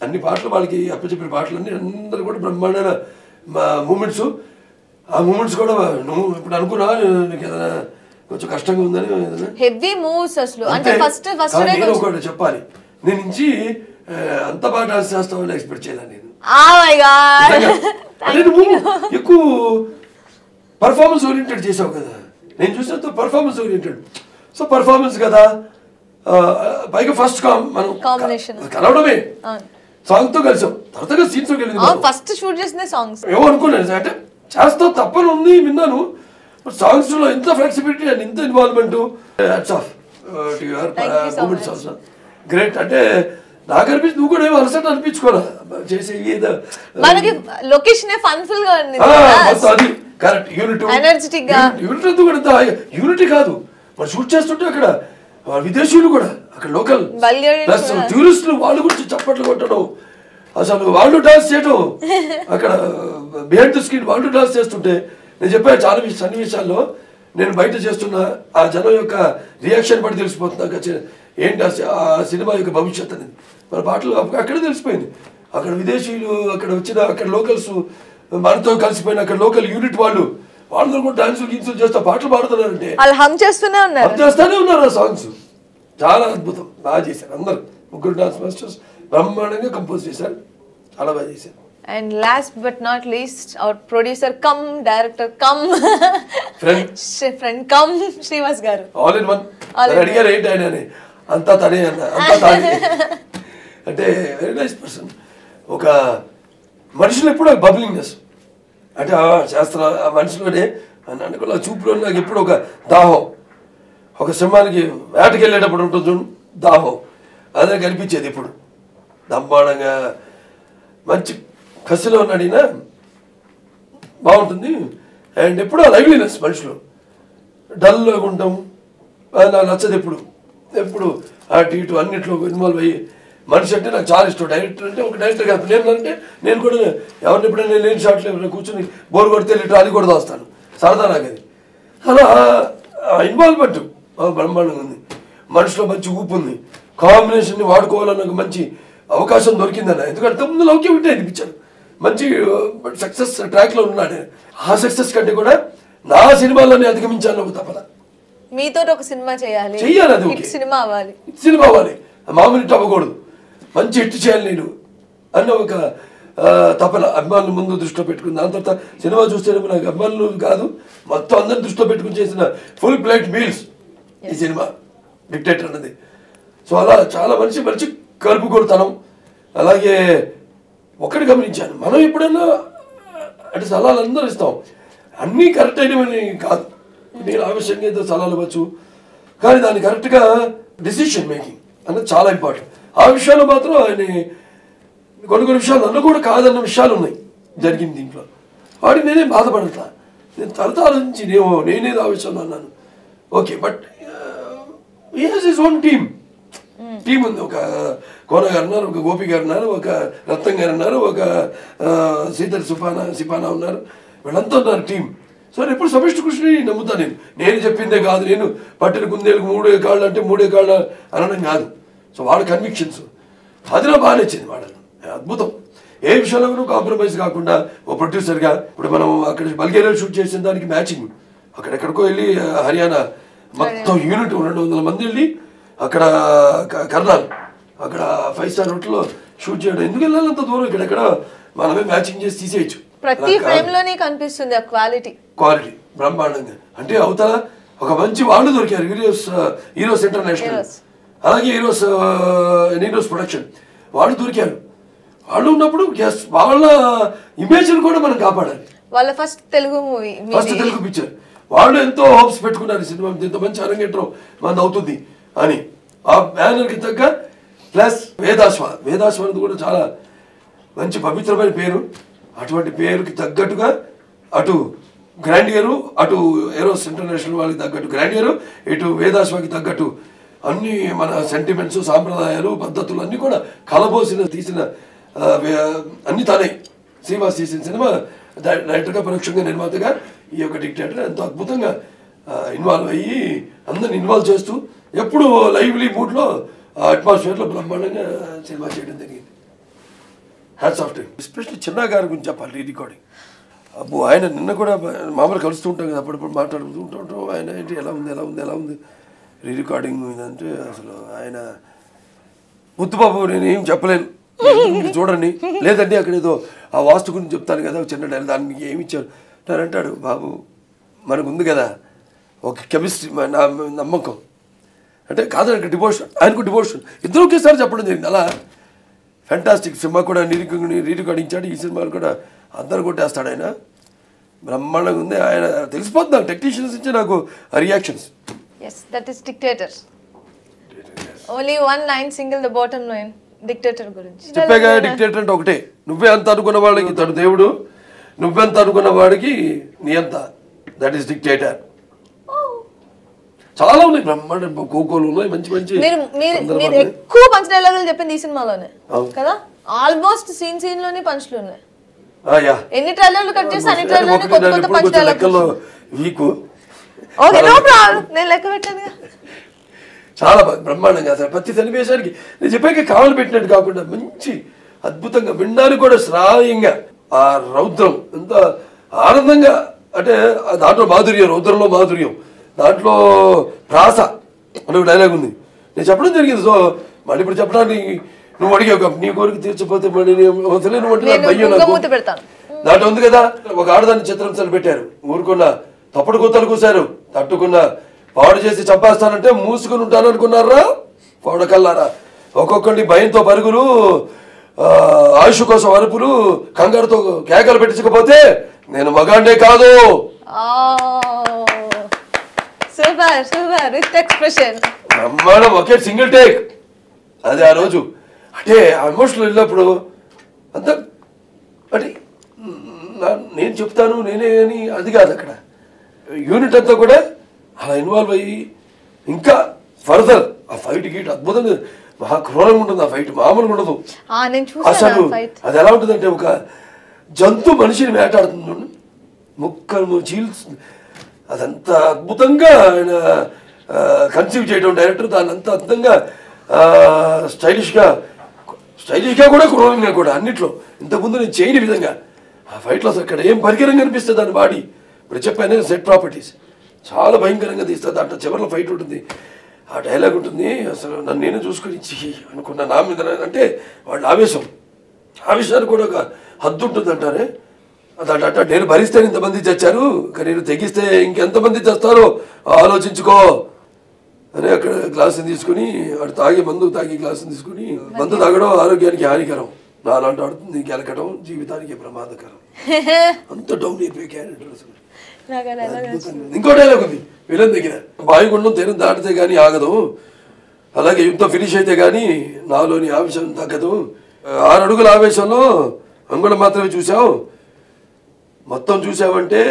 అన్ని పాటలు వాళ్ళకి అప్పచెప్పిన పాటలన్నీ అందరూ కూడా బ్రహ్మాండమైన మూమెంట్స్. ఆ మూమెంట్స్ కూడా నువ్వు ఇప్పుడు అనుకున్నా నీకు ఏదైనా కొంచెం కష్టంగా ఉందని హెవీ మూవ్స్ అసలు. అంటే ఫస్ట్ నేను ఒకటి చెప్పాలి, నేను నుంచి అంత బాగా డాన్స్ చేస్తామని ఎక్స్పెక్ట్ చేయాలి నేను. నువ్వు ఎక్కువ పర్ఫార్మెన్స్ ఓరియంటెడ్ చేసావు కదా, నేను చూసినంత పర్ఫార్మెన్స్ ఓరియంటెడ్. సో పర్ఫార్మెన్స్ కదా, పైగా ఫస్ట్ మనం కలవడమే సాంగ్ తో కలిసాం, తర్వాత సీన్స్ ఫస్ట్ షూట్ చేసిన సాంగ్స్ ఏమో అనుకున్నాను అంటే చేస్తావు తప్పని ఉంది విన్నాను. సాంగ్స్ లో ఇంత ఫ్లెక్సిబిలిటీ అండ్ ఇంత ఇన్వాల్వ్మెంట్ గ్రేట్. అంటే నాకు అనిపించి నువ్వు కూడా ఏమో అలసట అనిపించుకోరా చేసే ఏదో మనకి లొకేషన్ ఫన్ఫుల్ గా ఉంది. అది కరెక్ట్. యూనిటీ కూడా యూనిటీ కాదు, మరి షూట్ చేస్తుంటే అక్కడ విదేశీయులు కూడా అక్కడ లోకల్ ప్లస్ టూరిస్టులు వాళ్ళు గురించి చప్పట్లు కొట్టడం, అసలు వాళ్ళు డాన్స్ చేయడం, అక్కడ బిహైండ్ ద స్క్రీన్ వాళ్ళు డాన్స్ చేస్తుంటే నేను చెప్పాను చాలా సన్నివేశాల్లో నేను బయట చేస్తున్న ఆ జనం యొక్క రియాక్షన్ బట్టి తెలిసిపోతుంది ఏంటి ఆ సినిమా యొక్క భవిష్యత్ అనేది. మన పాటలు అక్కడే తెలిసిపోయింది. అక్కడ విదేశీయులు అక్కడ వచ్చిన అక్కడ లోకల్స్ మనతో కలిసిపోయిన అక్కడ లోకల్ యూనిట్ వాళ్ళందరూ కూడా డాన్సులు గీన్సులు చేస్తా పాటలు పాడుతున్నారంటే హమ్ చేస్తూనే ఉన్నారు. ఆ సాంగ్స్ చాలా అద్భుతం, బాగా చేశారు అందరు. 3 డాన్స్ మాస్టర్స్ బ్రహ్మాండంగా కంపోజ్ చేశారు, చాలా బాగా చేశారు. And last but not least, our producer come, director come, friend come, Srinivas garu. All in one. Adigaru ఏంటి ఆయన అంతా తనే అంటే వెరీ నైస్ పర్సన్. ఒక మనుషులు ఎప్పుడు బబ్లింగ్నెస్ అంటే చేస్తున్న ఆ మనిషిలోనే అనుకున్న చూపులో నాకు ఎప్పుడు ఒక దాహం, ఒక సింహానికి వేటకి వెళ్ళేటప్పుడు ఉంటుంది చూడు దాహం, అదే కనిపించేది ఇప్పుడు. బ్రహ్మాండంగా మంచి కసిలో ఉన్నాడినా బాగుంటుంది. అండ్ ఎప్పుడు ఆ లైవ్లీనెస్ మనుషులు డల్గా ఉంటాం, నాకు నచ్చదు. ఎప్పుడు అటు ఇటు అన్నిట్లో ఇన్వాల్వ్ అయ్యి మనిషి అంటే నాకు చాలా ఇష్టం. డైరెక్టర్ అంటే ఒక డైరెక్టర్ కాదు, నేను అంటే నేను కూడా ఎవరిని ఎప్పుడైనా లేని షాట్లు ఎవరైనా కూర్చొని బోర్ కొడితే అది కూడా దోస్తాను, సరదా నాకు అది. అలా ఇన్వాల్వ్మెంట్ బ్రహ్మాండంగా ఉంది, మనిషిలో మంచి ఊపు ఉంది, కాంబినేషన్ని వాడుకోవాలన్న మంచి అవకాశం దొరికిందన్న. ఎందుకంటే ముందు లౌక్యం ఉంటే అనిపించాడు, మంచి సక్సెస్ ట్రాక్లో ఉన్నాడు. ఆ సక్సెస్ కంటే కూడా నా సినిమాలని అధిగమించాలని ఒక తపన. మీతో ఒక సినిమా చేయాలి, అది సినిమా అవ్వాలి, సినిమా అవ్వాలి, మామూలు హిట్ అవ్వకూడదు, మంచి హిట్ చేయాలి నేను అన్న ఒక తపన అభిమానులు ముందు దృష్టిలో పెట్టుకుని. దాని తర్వాత సినిమా చూస్తే నాకు అభిమానులు కాదు మొత్తం అందరిని దృష్టిలో పెట్టుకుని చేసిన ఫుల్ ప్లేట్ మీల్స్ ఈ సినిమా డిక్టేటర్ అన్నది. సో అలా చాలా మంచి మంచి కలుపుకొడతనం. అలాగే ఒకటి గమనించాను, మనం ఎప్పుడైనా అంటే సలహాలు అందరూ ఇస్తాం, అన్నీ కరెక్ట్ అయినవని కాదు, నేను ఆవశ్యంగా ఏదో సలహాలు ఇవ్వచ్చు, కానీ దాన్ని కరెక్ట్గా డిసిషన్ మేకింగ్ అన్నది చాలా ఇంపార్టెంట్. ఆ విషయాల్లో మాత్రం ఆయన కొన్ని విషయాలు నన్ను కూడా కాదన్న విషయాలు ఉన్నాయి జరిగింది దీంట్లో. వాడికి నేనే బాధపడతా, నేను తర్వాత ఆలోచించి నేనేదో ఆ విషయంలో అన్నాను okay, but he has his own team ఉంది. ఒక కోన గారు ఉన్నారు, ఒక గోపి గారు ఉన్నారు, ఒక రత్నం గారు ఉన్నారు, ఒక సీతర్ సిపానా ఉన్నారు, వీళ్ళంతా ఉన్నారు టీం. సో నేను ఎప్పుడు సమిష్టి కృషిని నమ్ముతాను. నేను చెప్పిందే కాదు, నేను పట్టిన కుందేలకు 3 కాళ్ళు అంటే 3 కాళ్ళు అనడం కాదు. సో వాళ్ళ కన్విక్షన్స్ అది నాకు బాగా నచ్చింది. వాళ్ళని అద్భుతం, ఏ విషయంలో కాంప్రమైజ్ కాకుండా ఓ ప్రొడ్యూసర్గా. ఇప్పుడు మనం అక్కడ బల్గేరియా షూట్ చేసిన దానికి మ్యాచింగ్ అక్కడెక్కడికో వెళ్ళి హర్యానా మొత్తం యూనిట్ 200 మంది వెళ్ళి అక్కడ కర్నాల్ అక్కడ 5 స్టార్ హోటల్లో షూట్ చేయడం. ఎందుకు వెళ్ళాలి అంత దూరం? ఇక్కడెక్కడ మనమే మ్యాచింగ్ చేసి తీసేయచ్చు. ప్రతి ఫ్రేమ్ లోనే కనిపిస్తుంది ఆ క్వాలిటీ బ్రహ్మాండంగా. అంటే అవతల ఒక మంచి వాళ్ళు దొరికారు, హీరోస్ ఇంటర్నేషనల్, అలాగే హీరోస్ ప్రొడక్షన్ వాళ్ళు దొరికారు. వాళ్ళు ఉన్నప్పుడు వాళ్ళ ఇమేజ్ కూడా మనం కాపాడాలి. వాళ్ళ ఫస్ట్ తెలుగు పిక్చర్ వాళ్ళు ఎంతో హోప్స్ పెట్టుకున్నారు, సినిమా ఇంత మంచి అరంగేట్రం మనది అవుతుంది అని. ఆ బ్యానర్కి తగ్గ ప్లస్ వేదాశ్వ అనేది కూడా చాలా మంచి పవిత్రమైన పేరు. అటువంటి పేరుకి తగ్గట్టుగా అటు గ్రాండియరు, అటు ఏరోస్ ఇంటర్నేషనల్ వాళ్ళకి తగ్గట్టు గ్రాండియరు, ఇటు వేదాశ్వకి తగ్గట్టు అన్ని మన సెంటిమెంట్స్, సాంప్రదాయాలు, పద్ధతులు అన్నీ కూడా తీసిన అన్ని తానే. శ్రీనివాస్ తీసిన సినిమా డైరెక్టర్గా, పరోక్షంగా నిర్మాతగా ఈ యొక్క డిక్టేటర్ ఎంతో అద్భుతంగా ఇన్వాల్వ్ అయ్యి అందరిని ఇన్వాల్వ్ చేస్తూ ఎప్పుడు లైవ్లీ మూడ్లో అట్మాస్ఫియర్లో బ్రహ్మాండంగా సినిమా చేయడం జరిగింది. హ్యాట్స్ ఆఫ్ టు ఎస్పెషల్లీ చిన్న గారి గురించి చెప్పాలి. రీ రికార్డింగ్ అబ్బో, ఆయన నిన్న కూడా మామూలు కలుస్తూ ఉంటాం కదా, అప్పుడప్పుడు మాట్లాడుతూ ఉంటాం. ఆయన ఏంటి ఎలా ఉంది రీ రికార్డింగ్ ఇదంటే అసలు ఆయన ముద్దుబాబు నేను ఏం చెప్పలేను, మీరు చూడండి, లేదంటే అక్కడ ఏదో ఆ వాస్తు గురించి చెప్తాను కదా చిన్న డైలాగ్, దానికి ఏమి ఇచ్చారు నేను అంటాడు, బాబు మనకు ఉంది కదా ఒక కెమిస్ట్రీ, నా నమ్మకం అంటే కాదు, ఆయనకు డివోషన్ ఇద్దరు ఒకేసారి చెప్పడం జరిగింది. అలా ఫ్యాంటాస్టిక్ సినిమా కూడా రీ రికార్డించాడు. ఈ సినిమాలు కూడా అందరు కొట్టేస్తాడు ఆయన, బ్రహ్మాండంగా ఉంది. ఆయన తెలిసిపోతుంది నాకు, టెక్నీషియన్స్ ఇచ్చే నాకు reactions. Yes, that is Dictator. Only one line, single the bottom line. Dictator గురించి చెప్పేగా. డిక్టేటర్ అంటే ఒకటే, నువ్వే అంత అనుకున్న వాడికి తను దేవుడు, నువ్వెంత అనుకున్న వాడికి నీ అంత, దట్ ఈస్ డిక్టేటర్. చాలా ఉన్నాయి బ్రహ్మాండ కోకోలు ఉన్నాయి, మంచి మంచి. మీరు ఎక్కువ పంచ్ డైలాగులు చెప్పింది ఈ సినిమాలోనే కదా, ఆల్మోస్ట్ సీన్ లోనే పంచ్లు ఉన్నాయి. ఎన్ని ట్రైలర్లు కట్ చేస్తే అన్ని ట్రైలర్లు కొత్త కొత్త పంచ్ డైలాగులు. వీకు ఓకే, నో ప్రాబ్లం, నేను లెక్క పెట్టాను. చాలా బ్రహ్మాండంగా అసలు ప్రతి సన్నివేశానికి నేను చెప్పాక కావాలి పెట్టినట్టు కాకుండా మంచి అద్భుతంగా, వినడానికి కూడా శ్రావ్యంగా. ఆ రౌద్రం ఎంత ఆనందంగా, అంటే దాంట్లో మాధుర్యం, రౌద్రంలో మాధుర్యం, దాంట్లో ప్రాస అనే డైలాగ్ ఉంది, నేను చెప్పడం జరిగింది. సో మళ్ళీ ఇప్పుడు చెప్పడానికి నువ్వు అడిగావు, నీ కోరిక తీర్చపోతే మళ్ళీ భయం దాంట్లో ఉంది కదా. ఒక ఆడదాన్ని చిత్రహింసలు పెట్టారు, ఊరుకున్న తప్పుడు గుత్తలు కూశారు, తట్టుకున్న పాడు చేసి చంపేస్తానంటే మూసుకుని ఉంటాను అనుకున్నారా పౌడకల్లారా. ఒక్కొక్కటి భయంతో పరుగులు, ఆయుష్ కోసం అరుపులు, కంగారుతో కేకలు పెట్టించకపోతే నేను మగాండే కాదు. బ్రహ్మాండం, ఒకే సింగిల్ టేక్ అది. ఆ రోజు అంటే ఆల్మోస్ట్ వెళ్ళినప్పుడు అంత అంటే నేను చెప్తాను నేనే అని అది కాదు, అక్కడ యూనిట్ అంతా కూడా అలా ఇన్వాల్వ్ అయ్యి ఇంకా ఫర్దర్ ఆ ఫైట్ గీట్ అద్భుతంగా మహా క్రూరంగా ఉంటుంది ఆ ఫైట్, మామూలుగా ఉండదు అసలు. అది ఎలా ఉంటుందంటే ఒక జంతు మనిషిని వేటాడుతుంది, ముక్కలు చీల్స్తుంది. అదంతా అద్భుతంగా ఆయన కన్సీవ్ చేయడం డైరెక్టర్, దాన్ని అంతా అద్భుతంగా స్టైలిష్గా కూడా క్రూరంగా కూడా అన్నిట్లో ఇంతకుముందు నేను చేయని విధంగా ఆ ఫైట్లో అసలు ఇక్కడ ఏం పరికరంగా అనిపిస్తుంది దాని బాడీ. ఇప్పుడు చెప్పాను సెట్ ప్రాపర్టీస్ చాలా భయంకరంగా తీస్తుంది. దాంట్లో చివరిలో ఫైట్ ఉంటుంది, ఆ డైలాగ్ ఉంటుంది. అసలు నన్ను నేను చూసుకొని అనుకున్నా నా మీద అంటే వాళ్ళ ఆవేశానికి కూడా ఒక హద్దు ఉంటుంది అంటారే. అదంట నేను భరిస్తే ఇంతమంది చచ్చారు, కానీ నేను తెగిస్తే ఇంకెంతమంది చేస్తారో ఆలోచించుకో అని అక్కడ గ్లాసుని తీసుకుని వాడు మందు తాగి గ్లాసుని తీసుకుని, మందు తాగడం ఆరోగ్యానికి హానికరం, నాలాంటి ఆడుతుంది గెలకడం జీవితానికి ప్రమాదకరం. అంత డౌన్ అయిపోయి క్యారెక్టర్ అసలు. ఇంకో డైలాగ్ ఉంది విలన్ దగ్గర, వాయుగుండం తెరం దాటితే గానీ ఆగదు, అలాగే యుద్ధం ఫినిష్ అయితే గానీ నాలోని ఆవేశం తగ్గదు. 6 అడుగుల ఆవేశంలో అంగుళం మాత్రమే చూసావు, మొత్తం చూసావంటే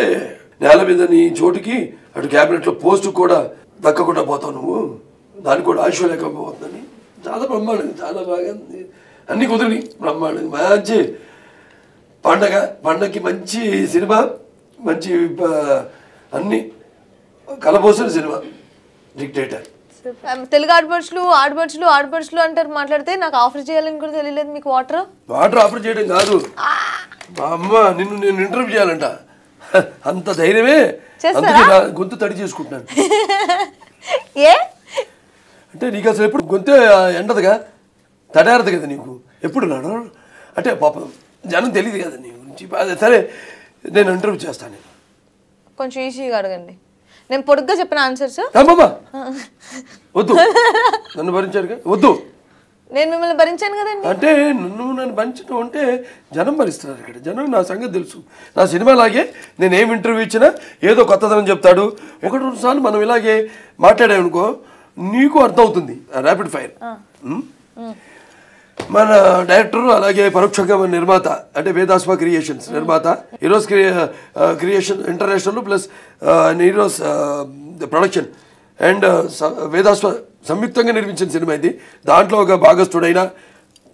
నేల మీద నీ చోటుకి అటు క్యాబినెట్లో పోస్టు కూడా దక్కకుండా పోతావు నువ్వు, దానికి కూడా ఆశ లేకపోతుందని. చాలా బ్రహ్మాండంగా, చాలా బాగా అన్ని కుదిరి బ్రహ్మాండంగా మంచి పండగకి మంచి సినిమా, మంచి అన్ని కలబోసిన సినిమా డిక్టేటర్. తెలుగు ఆడపడుచులు అంటారు మాట్లాడితే, నాకు ఆఫర్ చేయాలని కూడా తెలియలేదు మీకు. వాటర్ ఆఫర్ చేయడం కాదు మా అమ్మ, నేను ఇంటర్వ్యూ చేయాలంట, అంత ధైర్యమే, అందుకే గొంతు తడి చేసుకుంటున్నాను. ఏ అంటే నీకు అసలు ఎప్పుడు గొంతే ఎండదుగా, తడారదు కదా నీకు ఎప్పుడు నాడు, అంటే పాపం జనం తెలియదు కదా నీ గురించి. అదే సరే నేను ఇంటర్వ్యూ చేస్తాను, నేను కొంచెం ఈజీగా అడగండి, నేను పొడుగ్గా చెప్పిన ఆన్సర్స్. వద్దు నన్ను భరించారు వద్దు, నేను మిమ్మల్ని భరించాను కదండి. అంటే నన్ను భరించడం అంటే జనం భరిస్తున్నారు ఇక్కడ, జనం నా సంగతి తెలుసు. నా సినిమా లాగే నేను ఏం ఇంటర్వ్యూ ఇచ్చినా ఏదో కొత్తదనం చెప్తాడు. 1-2 సార్లు మనం ఇలాగే మాట్లాడామనుకో నీకు అర్థమవుతుంది. ర్యాపిడ్ ఫైర్ మన డైరెక్టర్, అలాగే పరోక్షంగా మన నిర్మాత అంటే వేదాస్వ క్రియేషన్స్ నిర్మాత, heroes creation international plus heroes production and Vedaswa సంయుక్తంగా నిర్మించిన సినిమా ఇది. దాంట్లో ఒక భాగస్థుడైన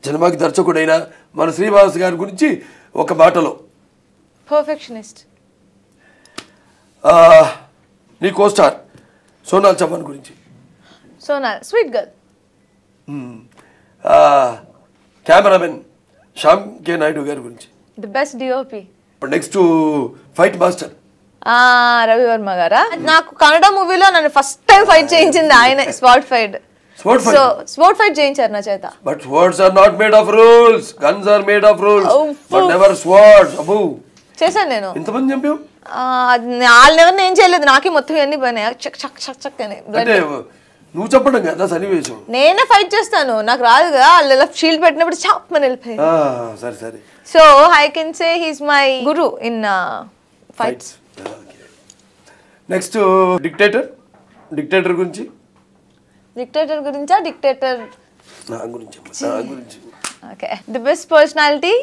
సినిమాకి దర్శకుడైన మన శ్రీనివాస్ గారి గురించి ఒక మాటలో, పర్ఫెక్షనిస్ట్. నీ కోస్టార్ సోనాల్ చౌహాన్ గురించి, Sonal sweet girl. Cameraman Shyam K Naidu గారి గురించి, the best DOP. Next fight master Ravi Varma గారా. నాకు కన్నడ మూవీలో నన్ను ఫస్ట్ టైం ఫైట్ చేయించింది ఆయన. స్పాట్ ఫైట్ చేయించారు నా చేత. But swords are not made of rules, guns are made of rules, but never swords. అబ్బో చేశాను నేను. ఇంతమంది చంపావు? వాళ్ళని ఎవరిని ఏం చేయలేదు, నాకే మొత్తం అన్ని పోయినాయి చక్ చక్ చక్ చక్ అని. అంటే నువ్వు చెప్పడం కదా సన్నివేశం, నేనే ఫైట్ చేస్తాను, నాకు రాదు కదా. వాళ్ళు షీల్డ్ పెట్టినప్పుడు చాప్ అని వెళ్ళిపోయి. సరే సరే. So I can say he's my Guru in fights. Next dictator గురించి. డిక్టేటర్ గురించా? డిక్టేటర్ నా గురించి. Okay. The best personality,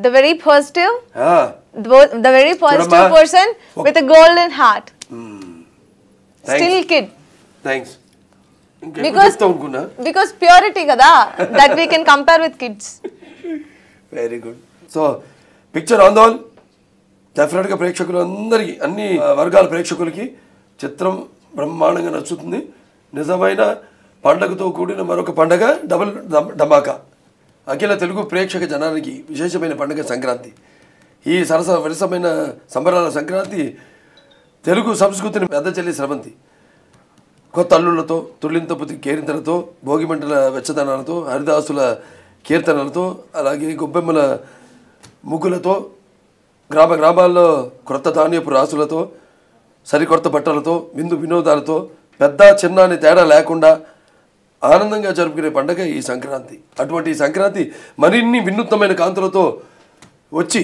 the very positive, the very positive person with a golden heart, still kid. Thanks. Because purity kada, that we can compare with kids. Very good. So picture on the whole డెఫినెట్గా ప్రేక్షకులు అందరికీ, అన్ని వర్గాల ప్రేక్షకులకి చిత్రం బ్రహ్మాండంగా నచ్చుతుంది. నిజమైన పండగతో కూడిన మరొక పండగ, డబుల్ ధమాకా. అఖిల తెలుగు ప్రేక్షక జనానికి విశేషమైన పండుగ సంక్రాంతి. ఈ విరసమైన సంబరాల సంక్రాంతి తెలుగు సంస్కృతిని పెద్ద చెల్లి స్రవంతి. కొత్త అల్లుళ్లతో, తుళ్ళింతపుతి కేరింతలతో, భోగిమంటల వెచ్చదనాలతో, హరిదాసుల కీర్తనలతో, అలాగే గొబ్బెమ్మల ముగ్గులతో, గ్రామాల్లో క్రొత్త ధాన్యపు రాసులతో, సరికొత్త బట్టలతో, విందు వినోదాలతో, పెద్ద చిన్న అని తేడా లేకుండా ఆనందంగా జరుపుకునే పండుగ ఈ సంక్రాంతి. అటువంటి ఈ సంక్రాంతి మరిన్ని వినూత్నమైన కాంతులతో వచ్చి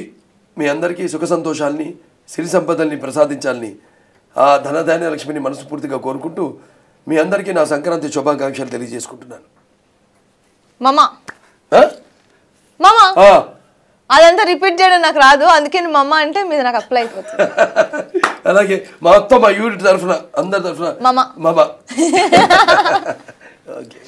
మీ అందరికీ సుఖ సంతోషాలని, సిరి సంపదల్ని ప్రసాదించాలని ఆ ధనధాన్య లక్ష్మిని మనస్ఫూర్తిగా కోరుకుంటూ మీ అందరికీ నా సంక్రాంతి శుభాకాంక్షలు తెలియజేసుకుంటున్నాను. అదంతా రిపీట్ చేయడం నాకు రాదు, అందుకే మమ్మ అంటే మీద నాకు అప్లై అయిపోతుంది. అలాగే మొత్తం మా యూనిట్ తరఫున అందరి తరఫున మమ్మ. ఓకే.